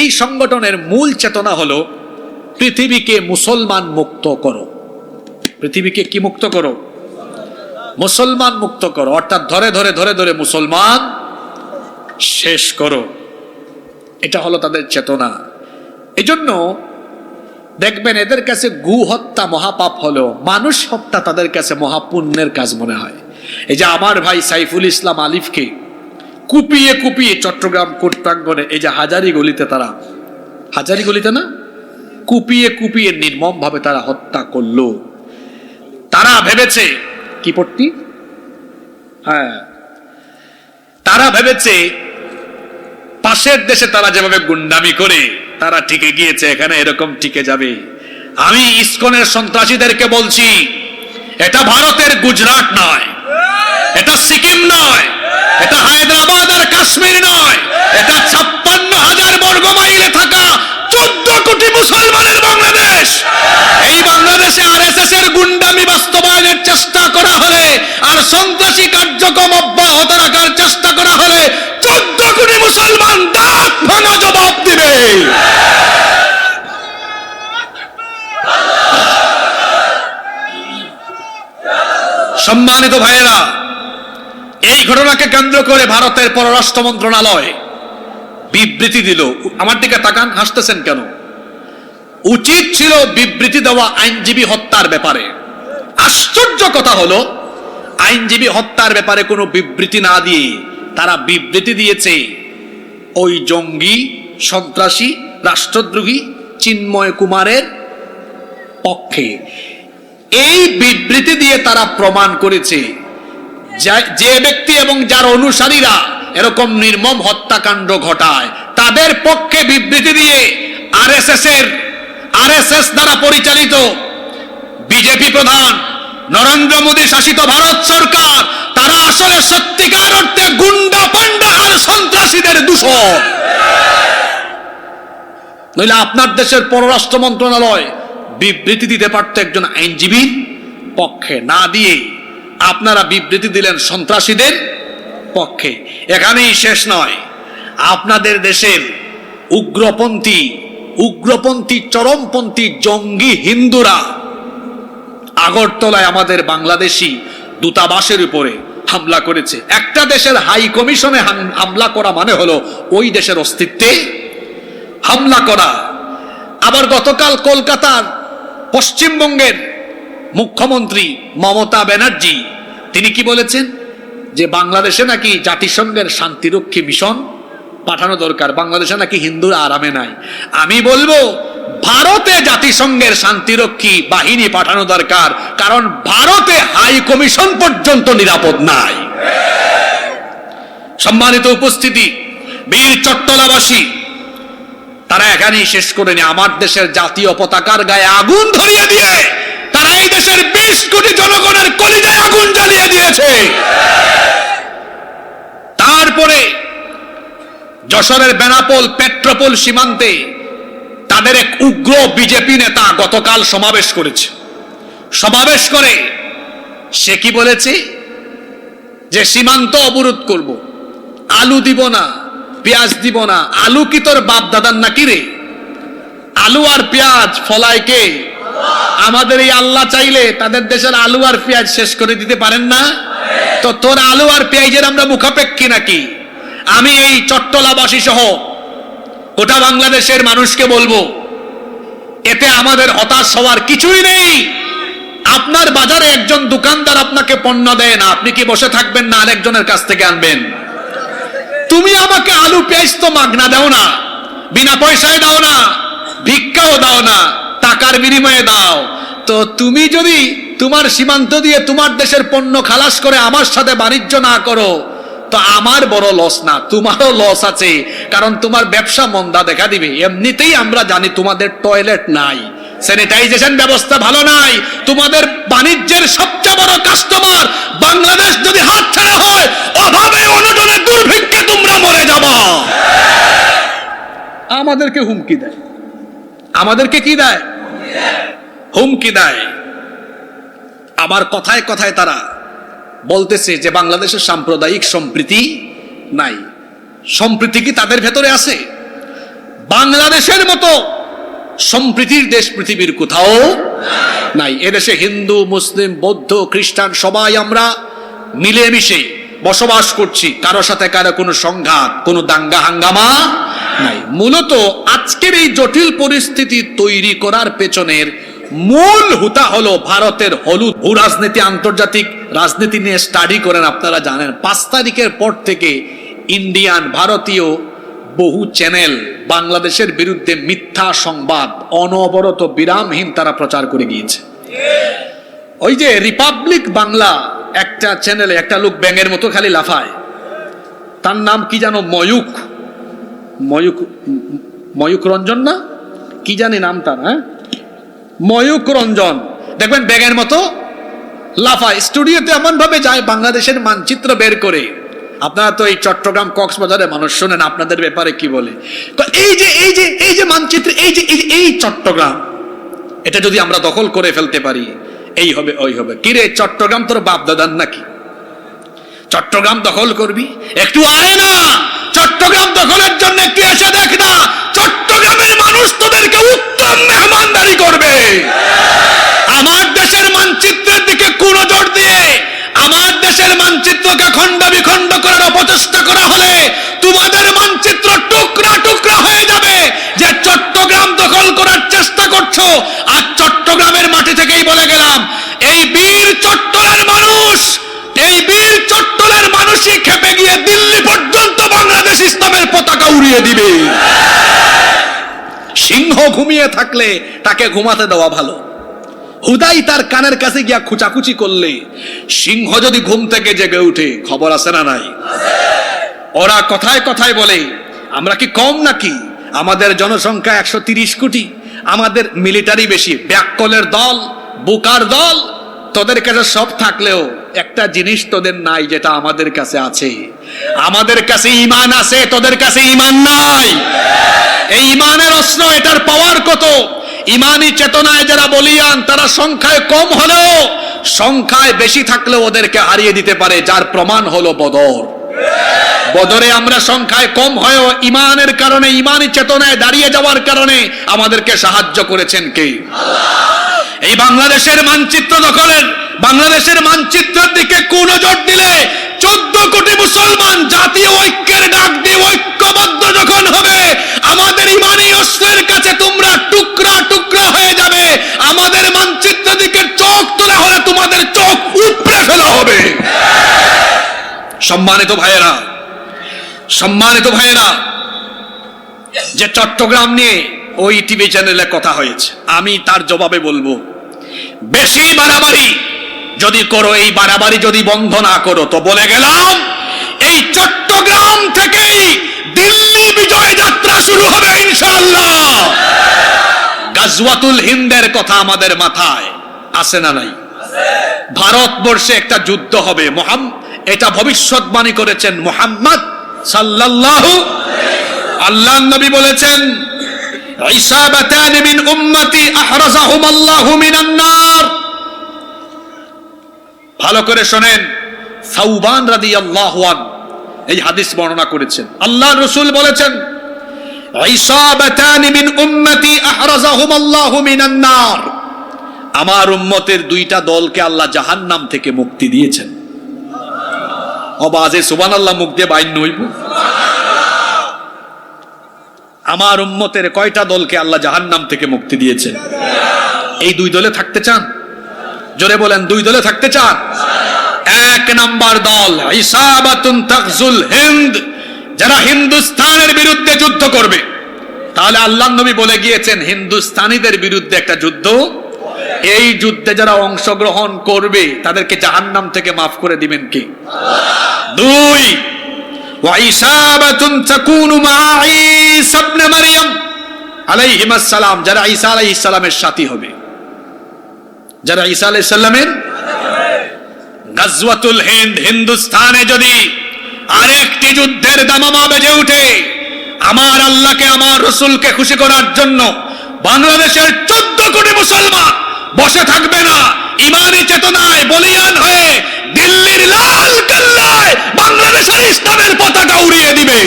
[SPEAKER 1] এই সংগঠনের মূল চেতনা হলো পৃথিবীকে মুসলমান মুক্ত করো। পৃথিবীকে কি মুক্ত করো? মুসলমান মুক্ত করো, অর্থাৎ ধরে ধরে ধরে ধরে মুসলমান শেষ করো। এটা হলো তাদের চেতনা। এজন্য দেখবেন এদের কাছে গু হত্যা মহাপাপ হলো, মানুষ হত্যা তাদের কাছে মহাপুণ্যের কাজ মনে হয়। এই যে আমার ভাই সাইফুল ইসলাম আলিফকে কুপিয়ে কুপিয়ে চট্টগ্রাম কোর্ট প্রাঙ্গণে, এই যে হাজারি গলিতে, তারা হাজারি গলিতে না, কুপিয়ে কুপিয়ে নির্মম ভাবে তারা হত্যা করলো। তারা ভেবেছে কি পড়তি, হ্যাঁ, তারা ভেবেছে পাশের দেশে তারা যেভাবে গুন্ডামি করে তারা টিকে গিয়েছে, এখানে এরকম টিকে যাবে। আমি ইসকনের সন্ত্রাসীদেরকে বলছি, এটা ভারতের গুজরাট নয়, এটা সিকিম নয়, এটা হায়দ্রাবাদ আর কাশ্মীর নয়, এটা 56,000 বর্গ মাইলে থাকা 14 কোটি মুসলমানের বাংলাদেশ। এই বাংলাদেশে আরএসএস এর গুন্ডামি বাস্তবায়নের চেষ্টা করা হলে আর সন্ত্রাসী কার্যক্রম অব্যাহত রাখার চেষ্টা করা হলে 14 কোটি মুসলমান দাঁত ভাঙা জবাব দিবে। সম্মানিত ভাইয়েরা, এই ঘটনাকে কেন্দ্র করে ভারতের পররাষ্ট্র মন্ত্রণালয় বিবৃতি দিল। আমার দিকে তাকান, হাসতেছেন কেন? উচিত ছিল বিবৃতি দেওয়া আইনজীবী হত্যার ব্যাপারে। আশ্চর্য কথা হলো, আইনজীবী হত্যার ব্যাপারে কোনো বিবৃতি না দিয়ে তারা বিবৃতি দিয়েছে ওই জঙ্গি সন্ত্রাসী রাষ্ট্রদ্রোহী চিন্ময় কুমারের পক্ষে। এই বিবৃতি দিয়ে তারা প্রমাণ করেছে যে ব্যক্তি এবং যার অনুসারীরা এরকম নির্মম হত্যাকাণ্ড ঘটায় তাদের পক্ষে বিবৃতি দিয়ে আরএসএস দ্বারা পরিচালিত বিজেপি প্রধান নরেন্দ্র মোদী শাসিত ভারত সরকার তারা আসলে সত্যিকার অর্থে গুন্ডা পান্ডা আর সন্ত্রাসীদের দূষণ। নইলে আপনার দেশের পররাষ্ট্র মন্ত্রণালয় বিবৃতি দিতে পারত একজন আইনজীবীর পক্ষে, না দিয়ে আপনারা বিবৃতি দিলেন সন্ত্রাসীদের পক্ষে। এখানেই শেষ নয়, আপনাদের দেশের উগ্রপন্থী চরমপন্থী জঙ্গি হিন্দুরা আগরতলায় আমাদের বাংলাদেশি দূতাবাসের উপরে হামলা করেছে। একটা দেশের হাই কমিশনে হামলা করা মানে হলো ওই দেশের অস্তিত্বে হামলা করা। আবার গতকাল কলকাতার পশ্চিমবঙ্গের মুখ্যমন্ত্রী মমতা ব্যানার্জি তিনি কি বলেছেন, যে বাংলাদেশে নাকি জাতিসংঘের শান্তিরক্ষী মিশন পাঠানো দরকার, বাংলাদেশে নাকি হিন্দুরা আরামে নাই। আমি বলবো ভারতে জাতিসংঘের শান্তিরক্ষী বাহিনী পাঠানো দরকার, কারণ ভারতে হাই কমিশন পর্যন্ত নিরাপদ নাই। সম্মানিত উপস্থিতি, বীর চট্টলাবাসী তারা এখানেই শেষ করেনি, আমার দেশের জাতীয় পতাকার গায়ে আগুন ধরিয়ে দিয়ে তারা এই দেশের 20 কোটি জনগণের কলিজায় আগুন জ্বালিয়ে দিয়েছে। তারপরে যশোরের বেনাপোল পেট্রোপোল সীমান্তে তাদের এক উগ্র বিজেপি নেতা গতকাল সমাবেশ করেছে। সমাবেশ করে সে কি বলেছে, যে সীমান্ত অবরোধ করব, আলু দিব না, পেঁয়াজ দিব না। আলু কি তোর বাপ দাদার নাকি রে? আলু আর পেঁয়াজ ফলায় কে? আমাদের এই আল্লাহ চাইলে তাদের দেশের আলু আর পেঁয়াজ শেষ করে দিতে পারেন না? তো তোর আলু আর পেঁয়াজের আমরা মুখাপেক্ষী নাকি? আমি এই চট্টলাবাসী সহ গোটা বাংলাদেশের মানুষকে বলবো, এতে আমাদের হতাশ হওয়ার কিছুই নেই। আপনার বাজারে একজন দোকানদার আপনাকে পণ্য দেয় না, আপনি কি বসে থাকবেন না আরেকজনের কাছ থেকে আনবেন? তুমি আমাকে আলু পেঁয়াজ তো মাগনা দাও না, বিনা পয়সায় দাও না, ভিক্ষাও দাও না, টাকার বিনিময়ে দাও। তো তুমি যদি তোমার সীমান্ত দিয়ে তোমার দেশের পণ্য খালাস করে আমার সাথে বাণিজ্য না করো, তো আমার বড় লস না, তোমারও লস আছে, কারণ তোমার ব্যবসা মন্দা দেখা দিবে। এমনিতেই আমরা জানি তোমাদের টয়লেট নাই, স্যানিটাইজেশন ব্যবস্থা ভালো নাই, তোমাদের বাণিজ্যের সবচেয়ে বড় কাস্টমার বাংলাদেশ যদি হাতছাড়া হয়, অভাবে অনটনে দুর্ভিক্ষে তোমরা মরে যাবা। আমাদেরকে হুমকি দেয়, আমাদেরকে কি দেয়? হুমকি দেয়। আবার কথায় কথায় তারা বলতেছে যে বাংলাদেশের সাম্প্রদায়িক সম্প্রীতি নাই। সম্প্রীতি কি তাদের ভেতরে আছে? বাংলাদেশের মতো সম্প্রীতির দেশ পৃথিবীর কোথাও নাই। এদেশে হিন্দু মুসলিম বৌদ্ধ খ্রিস্টান সবাই আমরা মিলেমিশে বসবাস করছি, কারো সাথে কারো কোনো সংঘাত কোনো দাঙ্গা হাঙ্গামা নাই। মূলত আজকের এই জটিল পরিস্থিতি তৈরি করার পেছনের মূল হুতা হলো ভারতের হলুদ ভূ রাজনীতি। আন্তর্জাতিক রাজনীতি নিয়ে স্টাডি করেন আপনারা জানেন, 5 তারিখের পর থেকে ইন্ডিয়ান ভারতীয় বহু চ্যানেল বাংলাদেশের বিরুদ্ধে মিথ্যা সংবাদ অনবরত বিরামহীন তারা প্রচার করে গিয়েছে। ওই যে রিপাবলিক বাংলা একটা চ্যানেলে একটা লোক ব্যাঙের মতো খালি লাফায়, তার নাম কি জানো? ময়ূক ময়ূক রঞ্জন না কি জানি নাম তার, হ্যাঁ ময়ূক রঞ্জন, দেখবেন ব্যাগের মতো লাফায়, স্টুডিওতে এমন ভাবে যায় বাংলাদেশের মানচিত্র বের করে। আপনারা তো এই চট্টগ্রাম কক্সবাজারের মানুষ, শোনেন আপনাদের ব্যাপারে কি বলে। এই যে মানচিত্র, এই চট্টগ্রাম, এটা যদি আমরা দখল করে ফেলতে পারি এই হবে ওই হবে। কিরে চট্টগ্রাম তোর বাপ দাদার নাকি? চট্টগ্রাম দখল করবি? একটু আয় না চট্টগ্রাম দখলের জন্য, একটু এসে দেখ না চট্টগ্রামের মানুষ তোদেরকে উত্তম মেহমানদারি করবে। আমার দেশের মানচিত্রের দিকে কোন নজর দিয়ে আমার দেশের মানচিত্রকে খণ্ড বিখণ্ড করার অপচেষ্টা করা হলে তোমাদের মানচিত্র টুকরা টুকরা হয়ে যাবে। যে চট্টগ্রাম দখল করার চেষ্টা করছো, আর চট্টগ্রামের মাটি থেকেই বলে গেলাম, এই বীর চট্টলের মানুষ, এই বীর চট্টলের মানুষই খেপে গিয়ে দিল্লি পর্যন্ত বাংলাদেশ ইসলামের পতাকা উড়িয়ে দিবে। সিংহ ঘুমিয়ে থাকলে তাকে ঘুমাতে দেওয়া ভালো। হুদাই তার কানের কাছে গিয়া খুচাখুচি করলে সিংহ যদি ঘুম থেকে জেগে উঠে, খবর আছে না নাই? ওরা কথায় কথায় বলে আমরা কি কম নাকি? আমাদের জনসংখ্যা 130 কোটি, আমাদের মিলিটারি বেশি, ব্যাককলের দল, বুকার দল। তোদের কাছে সব থাকলেও একটা জিনিস তোদের নাই যেটা আমাদের কাছে আছে। আমাদের কাছে ঈমান আছে, তোদের কাছে ঈমান নাই। এই ঈমানের অস্ত্র, এটার পাওয়ার কত! ঈমানী চেতনায় যারা বলিয়ান তারা সংখ্যায় কম হলেও সংখ্যায় বেশি থাকলেও ওদেরকে হারিয়ে দিতে পারে, যার প্রমাণ হলো বদর। বদরে আমরা সংখ্যায় কম হয়েও ঈমানের কারণে, ঈমানী চেতনায় দাঁড়িয়ে যাওয়ার কারণে আমাদেরকে সাহায্য করেছেন কে? এই বাংলাদেশের মানচিত্র দখলের, বাংলাদেশের মানচিত্রের দিকে কোন নজর দিলে 14 কোটি মুসলমান জাতীয় ঐক্যের ডাক দিয়ে ঐক্যবদ্ধ যখন হবে, আমাদের ঈমানী অস্ত্রের কাছে তোমরা টুকরা টুকরা হয়ে যাবে। আমাদের মানচিত্র দিকে চোখ তোলা হলে তোমাদের চোখ উপড়ে ফেলা হবে। সম্মানিত ভাইয়েরা, সম্মানিত ভাইয়েরা, যে চট্টগ্রাম নিয়ে ওই টিভি চ্যানেলে কথা হয়েছে, আমি তার জবাবে বলবো, বেশি বাড়াবাড়ি যদি করো, এই বাড়াবাড়ি যদি বন্ধ না করো, তো বলে গেলাম এই চট্টগ্রাম থেকেই দিল্লি বিজয় যাত্রা শুরু হবে ইনশাআল্লাহ। গাজওয়াতুল হিন্দের কথা আমাদের মাথায় আছে না নাই? ভারতবর্ষে একটা যুদ্ধ হবে, এটা ভবিষ্যৎবাণী করেছেন মুহাম্মদ সাল্লাল্লাহু। আল্লাহর নবী বলেছেন, ইসাবাতান মিন উম্মতি আহরাজাহুমাল্লাহু মিনান নার। ভালো করে শোনেন, সাউবান রাদিয়াল্লাহু আনহু এই হাদিস বর্ণনা করেছেন। আল্লাহর রাসূল বলেছেন, ইসাবাতান মিন উম্মতি আহরাজাহুমাল্লাহু মিনান নার। আমার উম্মতের দুইটা দলকে আল্লাহ জাহান্নাম থেকে মুক্তি দিয়েছেন। অবাজে সুবহানাল্লাহ মুখ দিয়ে বাইন হইব। আমার উম্মতের কয়টা দলকে আল্লাহ জাহান্নাম থেকে মুক্তি দিয়েছেন? এই দুই দলে থাকতে চান? জোরে বলেন, দুই দলে থাকতে চান? এক নাম্বার দল ইসাবাতুন তাগজুল হিন্দ, যারা হিন্দুস্তানের বিরুদ্ধে যুদ্ধ করবে। তাহলে আল্লাহর নবী বলে গিয়েছেন হিন্দুস্তানিদের বিরুদ্ধে একটা যুদ্ধ, এই যুদ্ধে যারা অংশগ্রহণ করবে তাদেরকে জাহান্নাম থেকে মাফ করে দিবেন কে? দুই, ওয়াইসাবাতুন তাকুনু মা ঈসা ইবনে মারইয়াম আলাইহিস সালাম, যারা ঈসা আলাইহিস সালামের সাথী হবে, যারা ঈসা আলাইহিস সালামের। গাজওয়াতুল হিন্দ, হিন্দুস্তানে যদি আরেকটি যুদ্ধের দামামা বেজে ওঠে, আমার আল্লাহকে, আমার রাসূলকে খুশি করার জন্য বাংলাদেশের 14 কোটি মুসলমান বসে থাকবে না, ঈমানী চেতনায় বলিয়ান হয়ে দিল্লির লাল কেল্লায় বাংলাদেশের ইসলামের পতাকা উড়িয়ে দিবে।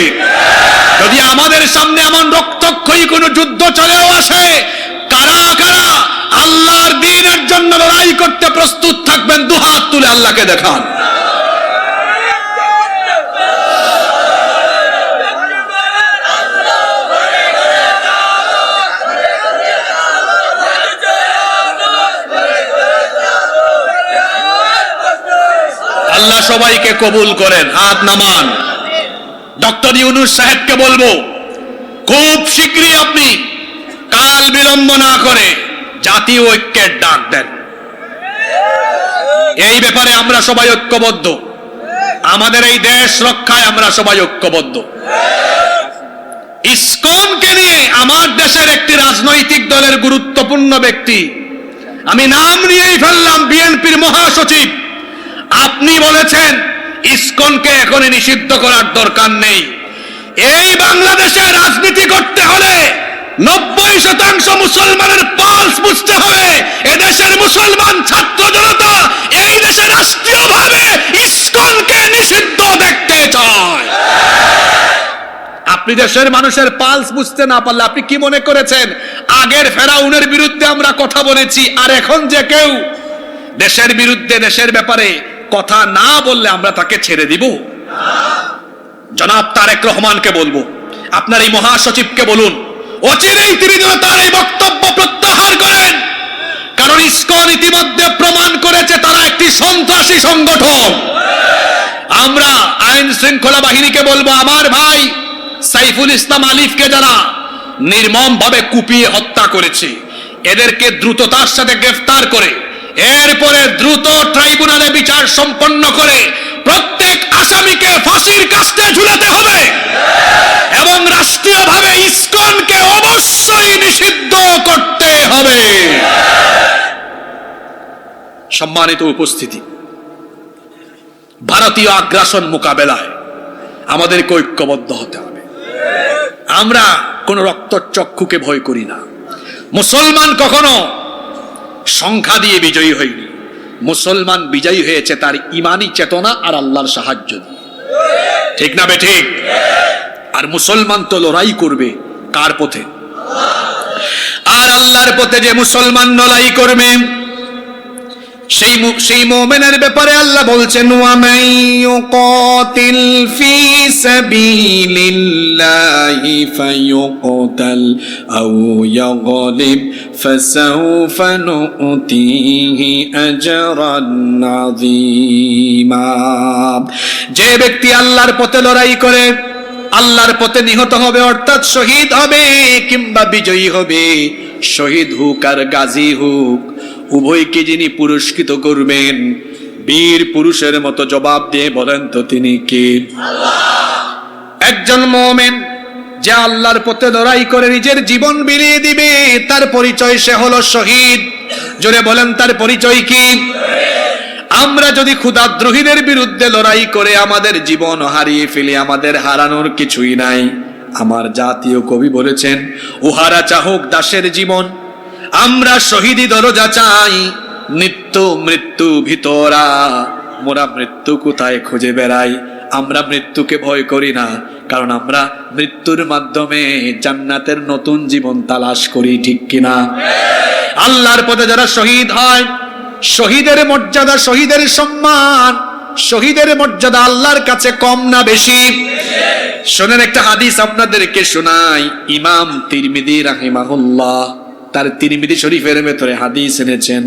[SPEAKER 1] যদি আমাদের সামনে এমন রক্তক্ষয়ী কোনো যুদ্ধ চলেও আসে, কারা কারা আল্লাহর দ্বীনের জন্য লড়াই করতে প্রস্তুত থাকবেন? দুহাত তুলে আল্লাহকে দেখান। আল্লাহ সবাইকে কবুল করেন, হাত নামান। ডক্টর ইউনূস সাহেবকে বলবো, খুব শীঘ্রই আপনি কাল বিলম্ব না করে জাতীয় ঐক্যের ডাক দেন। এই ব্যাপারে আমরা সবাই ঐক্যবদ্ধ, আমাদের এই দেশ রক্ষায় আমরা সবাই ঐক্যবদ্ধ। ইসকনকে নিয়ে আমার দেশের একটি রাজনৈতিক দলের গুরুত্বপূর্ণ ব্যক্তি, আমি নাম নিয়েই ফেললাম, বিএনপির মহাসচিব, আপনি বলেছেন ইসকনকে এখনই নিষিদ্ধ করার দরকার নেই। এই বাংলাদেশে রাজনীতি করতে হলে 90% মুসলমানের পালস বুঝতে হবে। এদেশের মুসলমান ছাত্র জনতা এই দেশে রাষ্ট্রীয়ভাবে ইসকনকে নিষিদ্ধ দেখতে চায়। আপনি দেশের মানুষের পালস বুঝতে না পারলে আপনি কি মনে করেছেন আগের ফেরাউনের বিরুদ্ধে আমরা কথা বলেছি, আর এখন যে কেউ দেশের বিরুদ্ধে, দেশের ব্যাপারে কথা না বললে আমরা তাকে ছেড়ে দিব? জনাব তারেক রহমানকে বলবো, আপনার এই মহাসচিবকে বলুন অচিরেই তিনি যেন তার এই বক্তব্য প্রত্যাহার করেন, কারণ ইসকন ইতিমধ্যে প্রমাণ করেছে তারা একটি সন্ত্রাসী সংগঠন। আমরা আইন শৃঙ্খলা বাহিনীকে বলবো, আমার ভাই সাইফুল ইসলাম আলিফকে যারা নির্মমভাবে কুপিয়ে হত্যা করেছে, এদেরকে দ্রুততার সাথে গ্রেফতার করে এরপরে দ্রুত ট্রাইব্যুনালে বিচার সম্পন্ন করে প্রত্যেক আসামিকে ফাঁসির কাস্টে ঝুলাতে হবে এবং রাষ্ট্রীয়ভাবে ইসকনকে অবশ্যই নিষিদ্ধ করতে হবে। সম্মানিত উপস্থিতি, ভারতীয় আগ্রাসন মোকাবেলায় আমাদেরকে ঐক্যবদ্ধ হতে হবে। আমরা কোন রক্তচক্ষুকে ভয় করি না। মুসলমান কখনো সংখ্যা দিয়ে বিজয়ী হয়নি, মুসলমান বিজয়ী হয়েছে তার ইমানি চেতনা আর আল্লাহর সাহায্য দিয়ে। ঠিক না বেঠিক? আর মুসলমান তো লড়াই করবে কার পথে? আর আল্লাহর পথে যে মুসলমান লড়াই করবে সেই মুমিনের ব্যাপারে আল্লাহ বলছেন, ওয়া মান ইউকাতিল ফি সাবিলিল্লাহি ফায়ুকতাল আও ইয়াগলিব ফাসাউফা নুতিহি আজরান আযীমা। যে ব্যক্তি আল্লাহর পথে লড়াই করে, আল্লাহর পথে নিহত হবে, অর্থাৎ শহীদ হবে কিংবা বিজয়ী হবে, শহীদ হোক আর গাজী হোক, উভয়কে যিনি পুরস্কৃত করবেন বীর পুরুষের মতো জবাব দিয়ে বলেন তো তিনি কে? একজন মুমিন যে আল্লাহর পথে লড়াই করে নিজের জীবন বিলিয়ে দিবে, তার পরিচয় সে হলো শহীদ। জোরে বলেন তার পরিচয় কি? আমরা যদি ক্ষুধাদ্রোহীদের বিরুদ্ধে লড়াই করে আমাদের জীবন হারিয়ে ফেলি, আমাদের হারানোর কিছুই নাই। আমার জাতীয় কবি বলেছেন, উহারা চাহুক দাসের জীবন, আমরা শহীদি দরজা চাই। নিত্য মৃত্যু ভিতরা, মোরা মৃত্যু কোথায় খুঁজে বেড়াই। আমরা মৃত্যুকে ভয় করি না, কারণ আমরা মৃত্যুর মাধ্যমে জান্নাতের নতুন জীবন তালাশ করি। ঠিক কিনা? আল্লাহর পথে যারা শহীদ হয়, শহীদের মর্যাদা, শহীদের সম্মান, শহীদের মর্যাদা আল্লাহর কাছে কম না বেশি? শোনেন একটা হাদিস আপনাদেরকে শোনাই। ইমাম তিরমিজি রাহিমাহুল্লাহ তার তিরমিজি শরীফের ভেতরে হাদিস এনেছেন।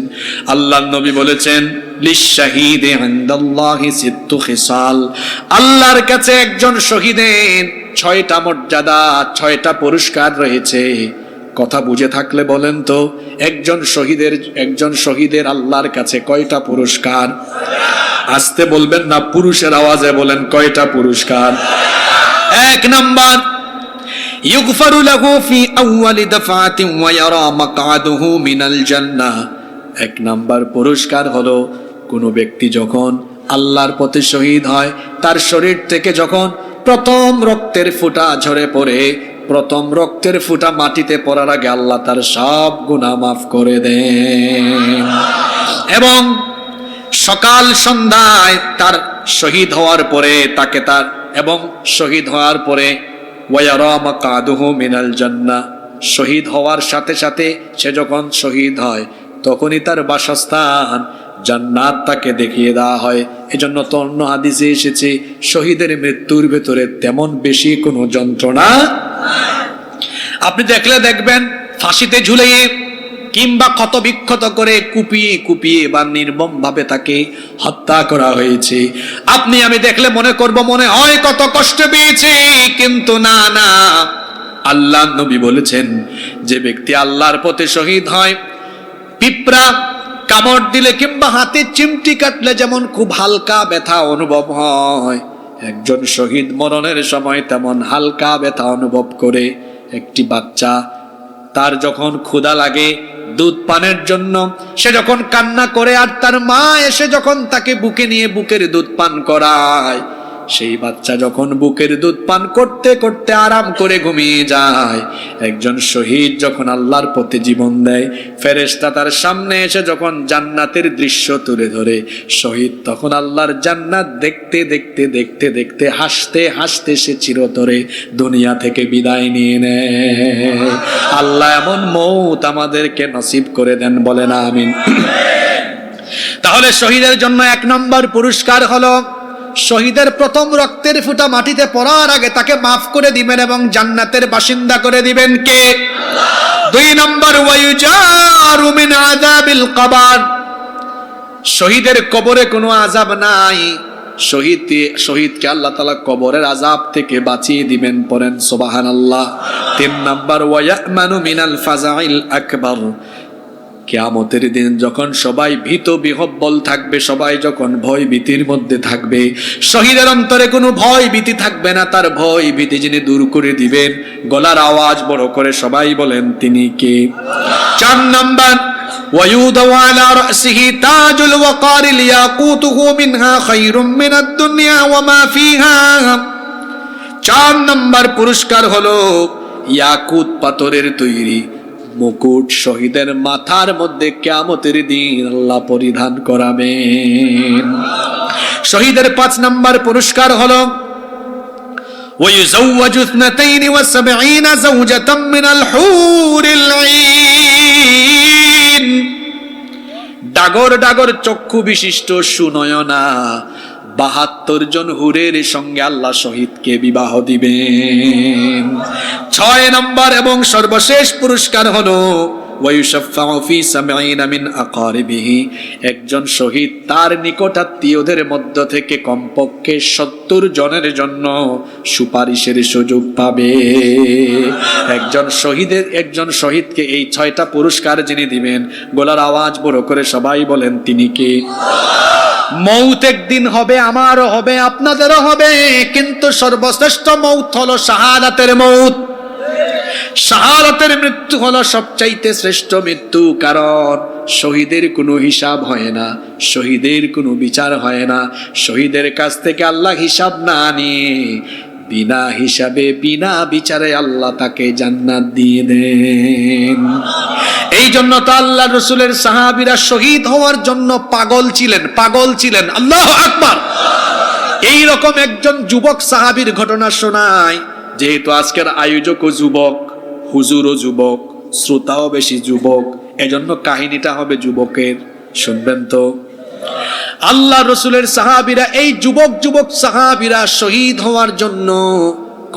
[SPEAKER 1] আল্লাহর নবী বলেছেন, লিশ-শাহীদি ইনদাল্লাহি সিত্তু খিসাল, আল্লাহর কাছে একজন শহীদের 6টা মর্যাদা, 6টা পুরস্কার রয়েছে। কথা বুঝে থাকলে বলেন তো, একজন শহীদের আল্লাহর কাছে কয়টা পুরস্কার? আস্তে বলবেন না, পুরুষের আওয়াজে বলেন, কয়টা পুরস্কার? 1 নাম্বার, ইউগফারু লাহু ফি আউয়ালি দাফাতিন ওয়া ইয়ারা মাকআদুহু মিনাল জান্নাহ। 1 নাম্বার পুরস্কার হলো, কোন ব্যক্তি যখন আল্লাহর পথে শহীদ হয়, তার শরীর থেকে যখন প্রথম রক্তের ফোঁটা ঝরে পড়ে, প্রথম রক্তের ফোঁটা মাটিতে পড়ার আগে আল্লাহ তার সব গুনাহ মাফ করে দেন। এবং সকাল সন্ধ্যায় তার শহীদ হওয়ার পরে তাকে তার এবং শহীদ হওয়ার পরে ওয়ায়ারা মাকআদুহু মিনাল জান্নাহ, শহীদ হওয়ার সাথে সাথে সে যখন শহীদ হয় তখনই তার বাসস্থান জান্নাত তাকে দেখিয়ে দেওয়া হয়। এজন্য তো অন্য হাদিসে এসেছে, শহীদের মৃত্যুর ভেতরে তেমন বেশি কোনো যন্ত্রণা। আপনি দেখলে দেখবেন ফাঁসিতে ঝুলিয়ে কিংবা ক্ষত বিক্ষত করে কুপিয়ে কুপিয়ে বা নির্মম ভাবে তাকে হত্যা করা হয়েছে। আপনি আমি দেখলে মনে করব মনে হয় কত কষ্ট পেয়েছে, কিন্তু না না, আল্লাহ নবী বলেছেন, যে ব্যক্তি আল্লাহর পথে শহীদ হয়, পিঁপড়া কামড় দিলে কিংবা হাতে চিমটি কাটলে যেমন খুব হালকা ব্যথা অনুভব হয়, একজন শহীদ মরণের সময় তেমন হালকা ব্যথা অনুভব করে। একটি বাচ্চা, তার যখন ক্ষুধা লাগে দুধ পানের জন্য, সে যখন কান্না করে আর তার মা এসে যখন তাকে বুকে নিয়ে বুকের দুধ পান করায়, সেই বাচ্চা যখন বুকের দুধ পান করতে করতে আরাম করে ঘুমিয়ে যায়, একজন শহীদ যখন আল্লাহর পথে জীবন দেয়, ফেরেশতা তার সামনে এসে যখন জান্নাতের দৃশ্য তুলে ধরে, শহীদ তখন আল্লাহর জান্নাত দেখতে দেখতে দেখতে দেখতে হাসতে হাসতে সে চিরতরে দুনিয়া থেকে বিদায় নিয়ে নেয়। আল্লাহ এমন মৌত আমাদেরকে নসিব করে দেন, বলেন আমিন। তাহলে শহীদের জন্য 1 নম্বর পুরস্কার হলো, শহীদের প্রথম রক্তের ফোঁটা মাটিতে পড়ার আগে তাকে মাফ করে দিবেন এবং জান্নাতের বাসিন্দা করে দিবেন কে? 2 নম্বর, ওয়ায়ুজারু মিন আযাবিল কবর, শহীদের কবরে কোনো আযাব নাই, শহীদকে আল্লাহ তাআলা কবরের আযাব থেকে বাঁচিয়ে দিবেন, পড়েন সুবহানাল্লাহ। 3 নম্বর, ওয়ায়ামানু মিনাল ফাযাইল আকবার, কিয়ামতের দিন যখন সবাই ভীত বিহব্বল থাকবে, সবাই যখন ভয় ভীতির মধ্যে থাকবে, শহীদের অন্তরে কোনো ভয় ভীতি থাকবে না, তার ভয় ভীতি যিনি দূর করে দিবেন, গলার আওয়াজ বড় করে সবাই বলেন তিনি কে? 4 নম্বর, ওয়ায়ুদাউ আলা রাসিহি তাজুল ওয়াকার লিয়াকুতুহু মিনহা খায়রুম মিনাদ দুনিয়া ওয়া মা ফিহা। 4 নম্বর পুরস্কার হলো ইয়াকুত পাথরের তৈরি মুকুট শহীদের মাথার মধ্যে কিয়ামতের দিন আল্লাহ পরিধান করাবেন। শহীদের 5 নম্বর পুরস্কার হলো ওয়ায়ুযাওয়াজু 72 যাওজাতাম মিনাল হুরিল আইন, ডাগর ডাগর চক্ষু বিশিষ্ট সুনয়না 72 জন হুরের সঙ্গে আল্লাহ শহীদকে বিবাহ দিবেন। 6 নম্বর এবং সর্বশেষ পুরস্কার হলো ওয়ায়ুশাফাউ ফি 70 মিন আকারিবিহি, একজন শহীদ তার নিকটাত্মীয়দের মধ্য থেকে কমপক্ষে 70 জনের জন্য সুপারিশের সুযোগ পাবে। একজন শহীদকে এই 6টা পুরস্কার যিনি দিবেন, গলার আওয়াজ বড় করে সবাই বলেন তিনি কে? মৌত একদিন হবে, আমারও হবে, আপনাদেরও হবে, কিন্তু সর্বশ্রেষ্ঠ মৌত হলো শাহাদাতের মৌত। শাহাদাতের মৃত্যু হলো সবচাইতে শ্রেষ্ঠ মৃত্যু, কারণ শহীদের কোনো হিসাব হয় না, শহীদের কোনো বিচার হয় না, শহীদের কাছ থেকে আল্লাহ হিসাব না নিয়ে বিনা হিসাবে বিনা বিচারে আল্লাহ তাকে জান্নাত দিয়ে দেন। এই জন্য তো আল্লাহ রসুলের সাহাবীরা শহীদ হওয়ার জন্য পাগল ছিলেন। আল্লাহু আকবার। এই রকম একজন যুবক সাহাবীর ঘটনা শোনায়, যেহেতু আজকের আয়োজকও যুবক, হুজুরও যুবক, শ্রোতাও বেশি যুবক, এজন্য কাহিনীটা হবে যুবকের, শুনবেন তো। আল্লাহ রসুলের সাহাবীরা, এই যুবক সাহাবীরা শহীদ হওয়ার জন্য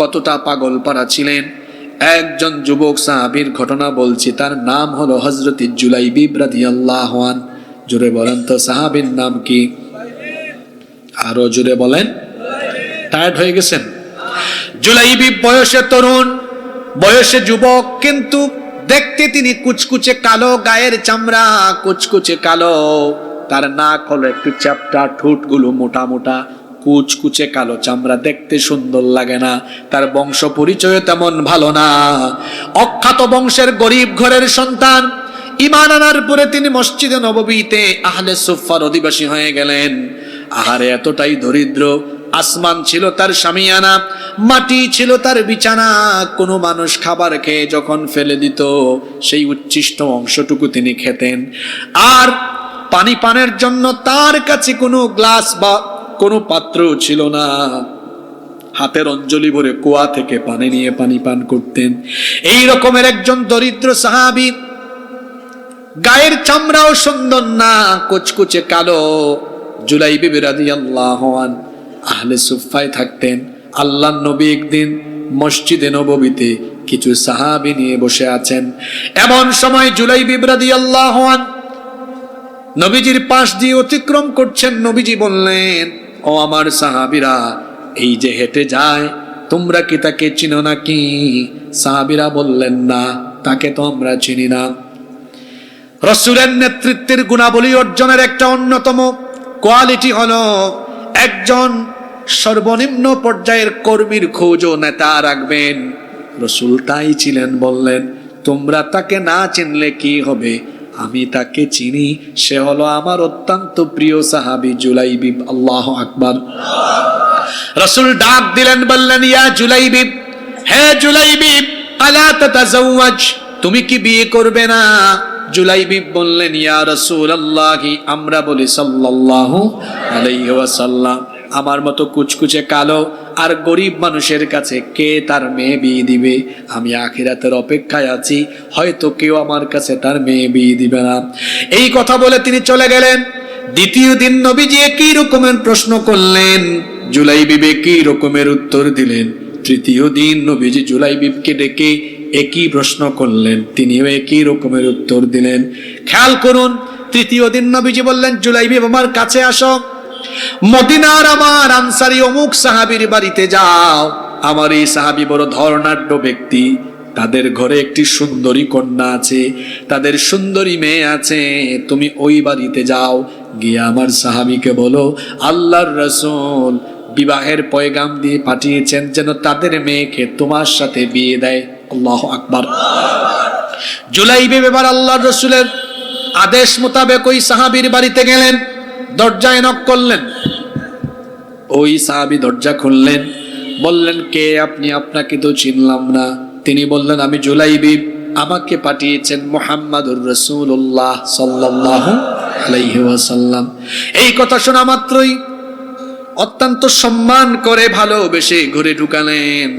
[SPEAKER 1] কতটা পাগল পারা ছিলেন। একজন যুবক সাহাবীর ঘটনা বলছি, তার নাম হলো হযরত জুলাইবিব রাদিয়াল্লাহু আনহু। জোরে বলেন তো সাহাবীর নাম কি? আরো জোরে বলেন, টায়ার্ড হয়ে গেছেন। জুলাইবিব বয়সে তরুণ, বয়সে যুবক, কিন্তু দেখতে তিনি কুচকুচে কালো, গায়ের চামড়া কুচকুচে কালো, তার নাক হলো একটু চ্যাপ্টা, ঠোঁটগুলো মোটা মোটা, কুচকুচে কালো চামড়া, দেখতে সুন্দর লাগে না। তার বংশ পরিচয় তেমন ভালো না, অখ্যাত বংশের গরিব ঘরের সন্তান। ঈমান আনার পরে তিনি মসজিদে নববীতে আহলে সুফফার অধিবাসী হয়ে গেলেন। আহারে এতটাই দরিদ্র, আসমান ছিল তার শামিয়ানা, মাটি ছিল তার বিছানা। কোনো মানুষ খাবার খেয়ে যখন ফেলে দিত, সেই উচ্ছিষ্ট অংশটুকু তিনি খেতেন। আর পানি পানের জন্য তার কাছে কোনো গ্লাস বা কোনো পাত্র ছিল না, হাতের অঞ্জলি ভরে কুয়া থেকে পানি নিয়ে পানি পান করতেন। এই রকমের একজন দরিদ্র সাহাবী, গায়ের চামড়াও সুন্দর না, কুচকুচে কালো, জুলাইবিব রাদিয়াল্লাহু আনহু আহলে সুফফায় থাকতেন। আল্লাহর নবী একদিন মসজিদে নববীতে কিছু সাহাবী নিয়ে বসে আছেন। এমন সময় জুলাইবিব রাদিয়াল্লাহু আনহু নবীজির পাশ দিয়ে অতিক্রম করছেন। নবীজি বললেন, ও আমার সাহাবীরা, এই যে হেঁটে যায়, তোমরা কি তাকে চিনো নাকি? সাহাবীরা বললেন, না, তাকে তো আমরা চিনি না। রাসূলের নেতৃত্বের গুণাবলী অর্জনের একটা অন্যতম কোয়ালিটি হলো, একজন সর্বনিম্ন পর্যায়ের কর্মীর খোঁজ ও নেতা রাখবেন। রাসূল তাই ছিলেন। বললেন, তোমরা তাকে না চিনলে কি হবে, আমি তাকে চিনি, সে হলো আমার অত্যন্ত প্রিয় সাহাবী জুলাইবিব। আল্লাহু আকবার। রাসূল ডাক দিলেন, বললেন, ইয়া জুলাইবিব, হে জুলাইবিব, আলা তাতাজাওয়াজ, তুমি কি বিয়ে করবে না? জুলাইবিব বললেন, ইয়া রাসূলুল্লাহ, আমরা বলি সাল্লাল্লাহু আলাইহি ওয়াসাল্লাম, আমার মতো কুচকুচে কালো আর গরিব মানুষের কাছে কে তার মেয়ে বিয়ে দিবে? আমি আখিরাতের অপেক্ষায় আছি, হয়তো কেউ আমার কাছে তার মেয়ে বিয়ে দিবে না। এই কথা বলে তিনি চলে গেলেন। দ্বিতীয় দিন নবীজি একই রকমের প্রশ্ন করলেন, জুলাইবিব একই রকমের উত্তর দিলেন। তৃতীয় দিন নবীজি জুলাইবিবকে ডেকে একই প্রশ্ন করলেন, তিনিও একই রকমের উত্তর দিলেন। খেয়াল করুন, তৃতীয় দিন নবীজি বললেন, জুলাইবিব আমার কাছে আসো, মদিনার আমার আনসারী অমুক সাহাবীর বাড়িতে যাও। আমার এই সাহাবী বড় ধর্নাঢ্য ব্যক্তি, তাদের ঘরে একটি সুন্দরী কন্যা আছে, তাদের সুন্দরী মেয়ে আছে, তুমি ওই বাড়িতে যাও, গিয়ে আমার সাহাবীকে বলো আল্লাহর রাসূল বিবাহের পয়গাম দিয়ে পাঠিয়েছেন যেন তাদের মেয়েকে তোমার সাথে বিয়ে দেয়। আল্লাহু আকবার। জুলাইবিব এবার আল্লাহর রাসূলের আদেশ মোতাবেক ওই সাহাবীর বাড়িতে গেলেন, দরজায় নক করলেন। ওই সাহাবী দরজা খুললেন, বললেন, কে আপনি? আপনাকে তো চিনলাম না। তিনি বললেন, আমি জুলাইবিব, আমাকে পাঠিয়েছেন মুহাম্মাদুর রাসূলুল্লাহ সাল্লাল্লাহু আলাইহি ওয়াসাল্লাম। এই কথা শোনা মাত্রই অত্যন্ত সম্মান করে ভালোবেসে ঘরে ঢুকালেন।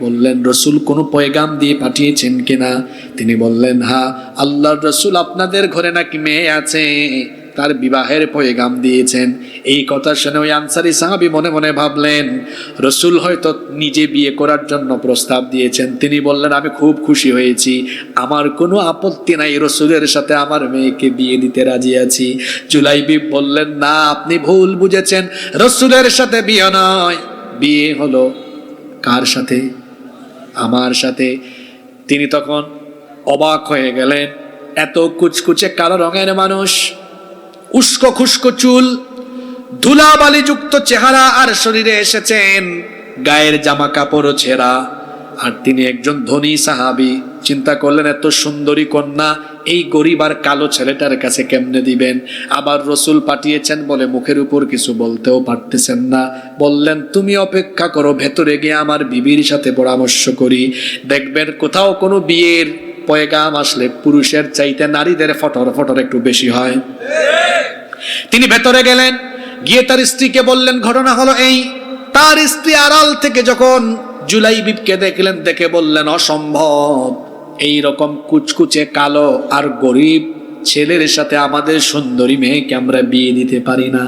[SPEAKER 1] বললেন, রাসূল কোনো পয়গাম দিয়ে পাঠিয়েছেন কিনা? তিনি বললেন, হ্যাঁ, আল্লাহর রাসূল আপনাদের ঘরে নাকি মেয়ে আছে, তার বিবাহের পয়গাম দিয়েছেন। এই কথা শুনে ওই আনসারী সাহাবী মনে মনে ভাবলেন, রাসূল হয়তো নিজে বিয়ে করার জন্য প্রস্তাব দিয়েছেন। তিনি বললেন, আমি খুব খুশি হয়েছি, আমার কোনো আপত্তি নাই, রাসূলের সাথে আমার মেয়েকে বিয়ে দিতে রাজি আছি। জুলাইবিব বললেন, না, আপনি ভুল বুঝেছেন, রাসূলের সাথে বিয়ে নয়, বিয়ে হলো কার সাথে? আমার সাথে। তিনি তখন অবাক হয়ে গেলেন, এত কুচকুচে কালো রঙের মানুষ, উস্কো খুস্কো চুল, ধুলাবালি যুক্ত চেহারা আর শরীরে এসেছেন, গায়ের জামা কাপড়ও ছেঁড়া, আর তিনি একজন ধনী সাহাবী। চিন্তা করলেন, এত সুন্দরী কন্যা এই গরিব আর কালো ছেলেটার কাছে কেমনে দিবেন? আবার রাসূল পাঠিয়েছেন বলে মুখের উপর কিছু বলতেও পারতেছেন না। বললেন, তুমি অপেক্ষা করো, ভেতরে গিয়ে আমার বিবির সাথে পরামর্শ করি, দেখবেন কোথাও কোনো বিয়ের পয়গাম আসলে পুরুষের চাইতে নারীদের ফটর ফটর একটু বেশি হয়। তিনি ভেতরে গেলেন, গিয়ে তার স্ত্রীকে বললেন, ঘটনা হলো এই। তার স্ত্রী আড়াল থেকে যখন জুলাইবিবকে দেখলেন, দেখে বললেন, অসম্ভব, এই রকম কুচকুচে কালো আর গরিব ছেলের সাথে আমাদের সুন্দরী মেয়েকে আমরা বিয়ে দিতে পারি না।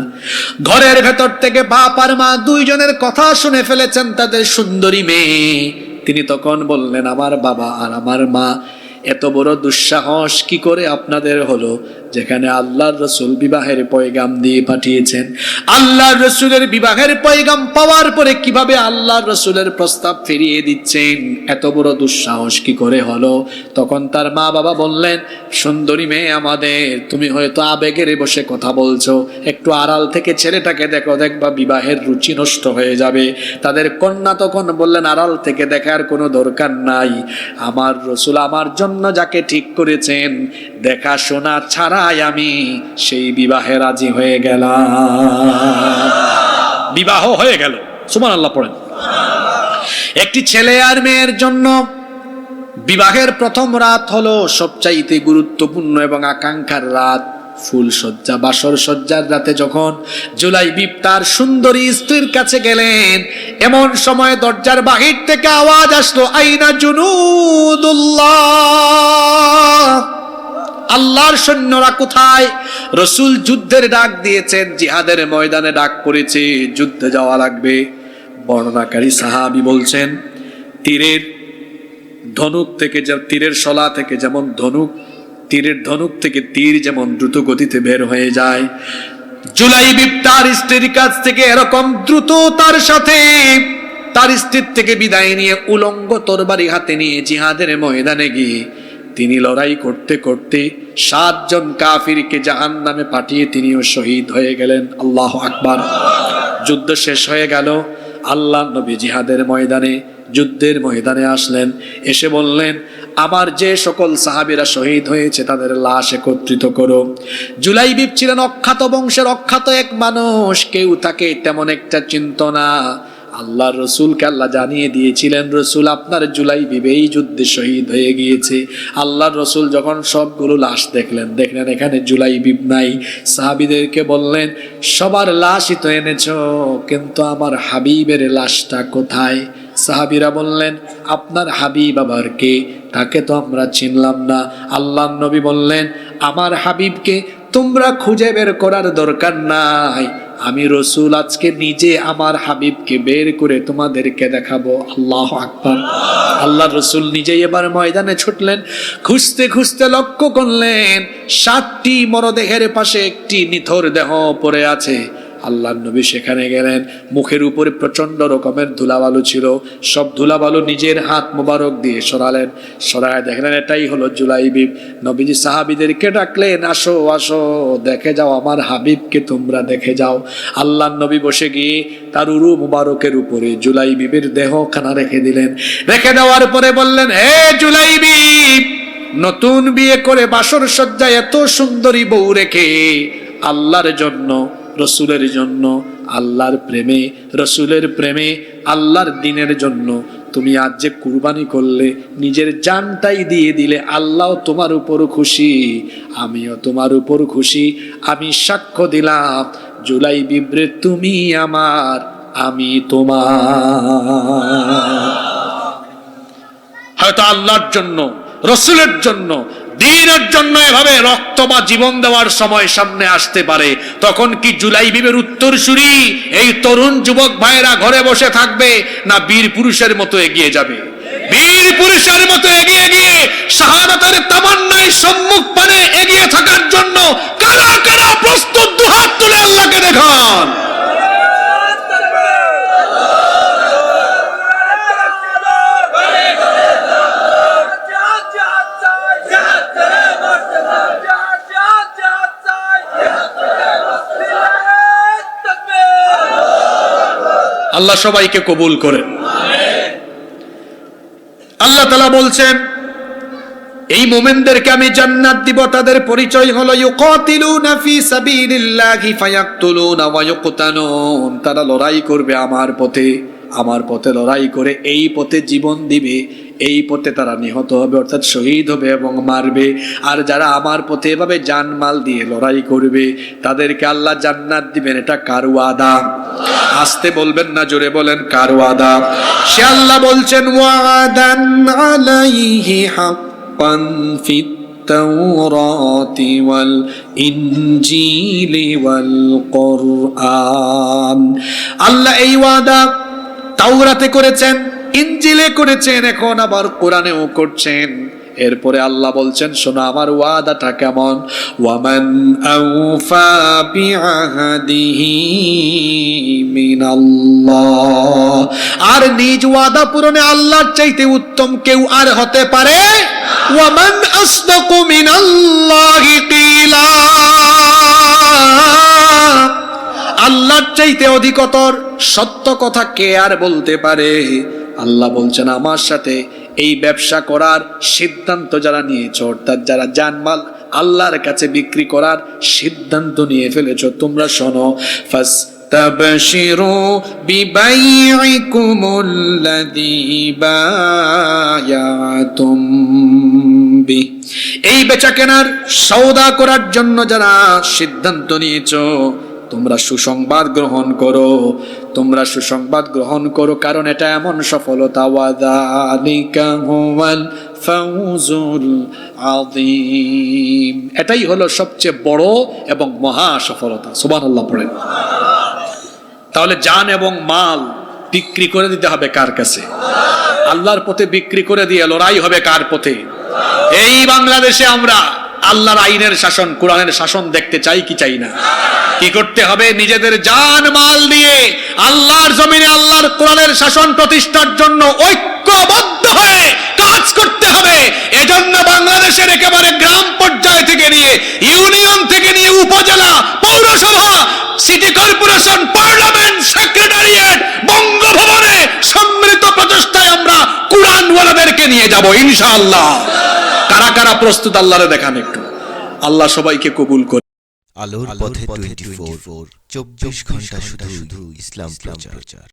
[SPEAKER 1] ঘরের ভেতর থেকে বাপ আর মা দুইজনের কথা শুনে ফেলেছেন তাদের সুন্দরী মেয়ে। তিনি তখন বললেন, আমার বাবা আর আমার মা, এত বড় দুঃসাহস কি করে আপনাদের হলো, যেখানে আল্লাহর রাসূল বিবাহের পয়গাম দিয়ে পাঠিয়েছেন? আল্লাহর রাসূলের বিবাহের পয়গাম পাওয়ার পরে কিভাবে আল্লাহর রাসূলের প্রস্তাব ফিরিয়ে দিচ্ছেন? এত বড় দুঃসাহস কি করে হলো? তখন তার মা বাবা বললেন, সুন্দরী মেয়ে আমাদের, তুমি হয়তো আবেগের বসে কথা বলছো, একটু আড়াল থেকে ছেলেটাকে দেখো, দেখবা বিবাহের রুচি নষ্ট হয়ে যাবে। তাদের কন্যা তখন বললেন, আড়াল থেকে দেখার কোনো দরকার নাই, আমার রাসূল আমার জন্য যাকে ঠিক করেছেন দেখাশোনা ছাড়াই আমি সেই বিবাহে রাজি হয়ে গেলাম। বিবাহ হয়ে গেল। সুবহানাল্লাহ পড়েন। একটি ছেলে আর মেয়ের জন্য বিবাহের প্রথম রাত হলো সবচাইতে গুরুত্বপূর্ণ এবং আকাঙ্ক্ষার রাত। ফুল সজ্জা, বাসর সজ্জার রাতে যখন জুলাইবিব তার সুন্দরী স্ত্রীর কাছে গেলেন, এমন সময় দরজার বাহির থেকে আওয়াজ আসলো, আইনা জুনুদুল্লাহ, আল্লাহর সৈন্যরা কোথায়? রাসূল যুদ্ধের ডাক দিয়েছেন, জিহাদের ময়দানে ডাক পড়েছে, যুদ্ধে যাওয়া লাগবে। বর্ণনাকারী সাহাবী বলছেন, তীরের ধনুক থেকে, তীরের শলা থেকে যেমন ধনুক, তীরের ধনুক থেকে তীর যেমন দ্রুত গতিতে বের হয়ে যায়, জুলাইবিব তার স্ত্রীর কাছ থেকে এরকম দ্রুত তার সাথে তার স্ত্রীর থেকে বিদায় নিয়ে উলঙ্গ তরবারি হাতে নিয়ে জিহাদের ময়দানে গিয়ে তিনি লড়াই করতে করতে 7 জন কাফিরকে জাহান্নামে পাঠিয়ে তিনিও শহীদ হয়ে গেলেন। আল্লাহু আকবার। যুদ্ধ শেষ হয়ে গেল। আল্লাহ নবী জিহাদের ময়দানে, যুদ্ধের ময়দানে আসলেন। এসে বললেন, আমার যে সকল সাহাবীরা শহীদ হয়েছে তাদের লাশ একত্রিত করো। জুলাইবিব ছিলেন অখ্যাত বংশের অখ্যাত এক মানুষ, কেউ তাকে তেমন একটা চিনত না। আল্লাহর রসুলকে আল্লাহ জানিয়ে দিয়েছিলেন, রসুল আপনার জুলাইবিব এই যুদ্ধে শহীদ হয়ে গিয়েছে। আল্লাহর রসুল যখন সবগুলো লাশ দেখলেন এখানে জুলাইবিব নাই। সাহাবীদেরকে বললেন, সবার লাশই তো এনেছো, কিন্তু আমার হাবিবের লাশটা কোথায়? সাহাবীরা বললেন, আপনার হাবিব আবার কে? তাকে তো আমরা চিনলাম না। আল্লাহর নবী বললেন, আমার হাবিবকে তোমরা খুঁজে বের করার দরকার নাই, আমি রসুল আজকে নিজে আমার হাবিবকে বের করে তোমাদেরকে দেখাবো। আল্লাহু আকবার। আল্লাহর রসুল নিজেই এবার ময়দানে ছুটলেন। খুঁজতে খুঁজতে লক্ষ্য করলেন 7টি মরদেহের পাশে একটি নিথর দেহ পড়ে আছে। আল্লাহর নবী সেখানে গেলেন। মুখের উপরে প্রচন্ড রকমের ধুলাবালু ছিল। সব ধুলাবালু নিজের হাত মোবারক দিয়ে সরালেন। সরায় দেখলেন এটাই হলো জুলাইবিব। নবীজি সাহাবীদেরকে ডাকলেন, আসো আসো, দেখে যাও আমার হাবিবকে, তোমরা দেখে যাও। আল্লাহর নবী বসে গিয়ে তার উরু মোবারকের উপরে জুলাইবিবের দেহখানা রেখে দিলেন। রেখে দেওয়ার পরে বললেন, হে জুলাইবিব, নতুন বিয়ে করে বাসর সজ্জায় এত সুন্দরী বউ রেখে আল্লাহর জন্য, রসুলের জন্য, আল্লাহর প্রেমে, রসুলের প্রেমে, আল্লাহর দ্বীনের জন্য তুমি আজ যে কুরবানি করলে, নিজের জানটাই দিয়ে দিলে, আল্লাহ তোমার উপর খুশি, আমিও তোমার উপর খুশি। আমি সাক্ষ্য দিলাম, জুলাইবিবরে তুমি আমার, আমি তোমার। হয়তো আল্লাহর জন্য, রসুলের জন্য, দ্বীনের জন্য এভাবে রক্ত বা জীবন দেওয়ার সময় সামনে আসতে পারে। তখন কি জুলাইবিবের উত্তরসূরি এই তরুণ যুবক ভাইরা ঘরে বসে থাকবে, না বীর পুরুষের মতো এগিয়ে যাবে? বীর পুরুষের মতো এগিয়ে গিয়ে শাহাদাতের তামান্নায় সম্মুখ পানে এগিয়ে থাকার জন্য কারা কারা প্রস্তুত? দুহাত তুলে আল্লাহকে দেখান। আল্লাহ সবাইকে কবুল করেন। আল্লাহ তাআলা বলছেন, এই মুমিনদেরকে আমি জান্নাত দিব। তাদের পরিচয় হলো ইউকাতিলুনা ফি সাবিলিল্লাহি ফায়াকতুলুনা ওয়া ইউকতালুন। তারা লড়াই করবে আমার পথে, আমার পথে লড়াই করে এই পথে জীবন দিবে, এই পথে তারা নিহত হবে অর্থাৎ শহীদ হবে এবং মারবে। আর যারা আমার পথে এভাবে জানমাল দিয়ে লড়াই করবে তাদেরকে আল্লাহ জান্নাত দিবেন। এটা কার ওয়াদা? আস্তে বলবেন না, জোরে বলেন, কার ওয়াদা? সে আল্লাহ বলছেন, ওয়াদান আলাইহি হাক্কান ফিত তাওরাতি ওয়াল ইনজিলি ওয়াল কুরআন। আল্লাহ এই ওয়াদা তাওরাতে করেছেন, ইনজিলে করেছেন, এখন আবার কোরআনেও করছেন। এরপরে আল্লাহ বলছেন, শোনো আমার ওয়াদাটা কেমন। ওয়ামান আউফা বিআহদিহি মিনাল্লাহ। আর নিজ ওয়াদা পূরণে আল্লাহর চাইতে উত্তম কেউ আর হতে পারে? ওয়ামান আসদাকু মিনাল্লাহি কিলা। আল্লাহর চাইতে অধিকতর সত্য কথা কে আর বলতে পারে? আল্লাহ বলছেন, আমার সাথে এই ব্যবসা করার সিদ্ধান্ত যারা নিয়েছো, অর্থাৎ যারা জানমাল আল্লাহর কাছে বিক্রি করার সিদ্ধান্ত নিয়ে ফেলেছো, তোমরা শোনো, ফাস্তাবশিরু বিবাইইকুমুল্লাযী বায়াতুম বি। এই বেচা কেনার সওদা করার জন্য যারা সিদ্ধান্ত নিয়েছো, তোমরা সুসংবাদ গ্রহণ করো, তোমরা সুসংবাদ গ্রহণ করো, কারণ এটা এমন সফলতা। ওয়াযালিকা হুয়াল ফাউজুল আযীম। এটাই হলো সবচেয়ে বড় এবং মহা সফলতা। সুবহানাল্লাহ পড়েন। তাহলে জান এবং মাল বিক্রি করে দিতে হবে কার কাছে? আল্লাহর পথে বিক্রি করে দিয়ে লড়াই হবে কার পথে? এই বাংলাদেশে আমরা আল্লাহর আইনের শাসন, কোরআনের শাসন দেখতে চাই কি চাই না? কি করতে হবে? নিজেদের জান মাল দিয়ে আল্লাহর জমিনে আল্লাহর কোরআনের শাসন প্রতিষ্ঠার জন্য ঐক্যবদ্ধ হয়ে কাজ করতে হবে। এজন্য বাংলাদেশ বাংলাদেশের একেবারে গ্রাম পর্যায় থেকে নিয়ে ইউনিয়ন থেকে নিয়ে উপজেলা, পৌরসভা, সিটি কর্পোরেশন, পার্লামেন্ট, সেক্রেটারিয়েট, বঙ্গভবনে সম্মিলিত প্রচেষ্টায় আমরা কুরআনওয়ালাদেরকে নিয়ে যাব ইনশাআল্লাহ। কারা কারা প্রস্তুত আল্লাহরে দেখান একটু। আল্লাহ সবাইকে কবুল করে।
[SPEAKER 2] আলোর পথে 24 24 ঘন্টা শুধু ইসলাম প্রচার।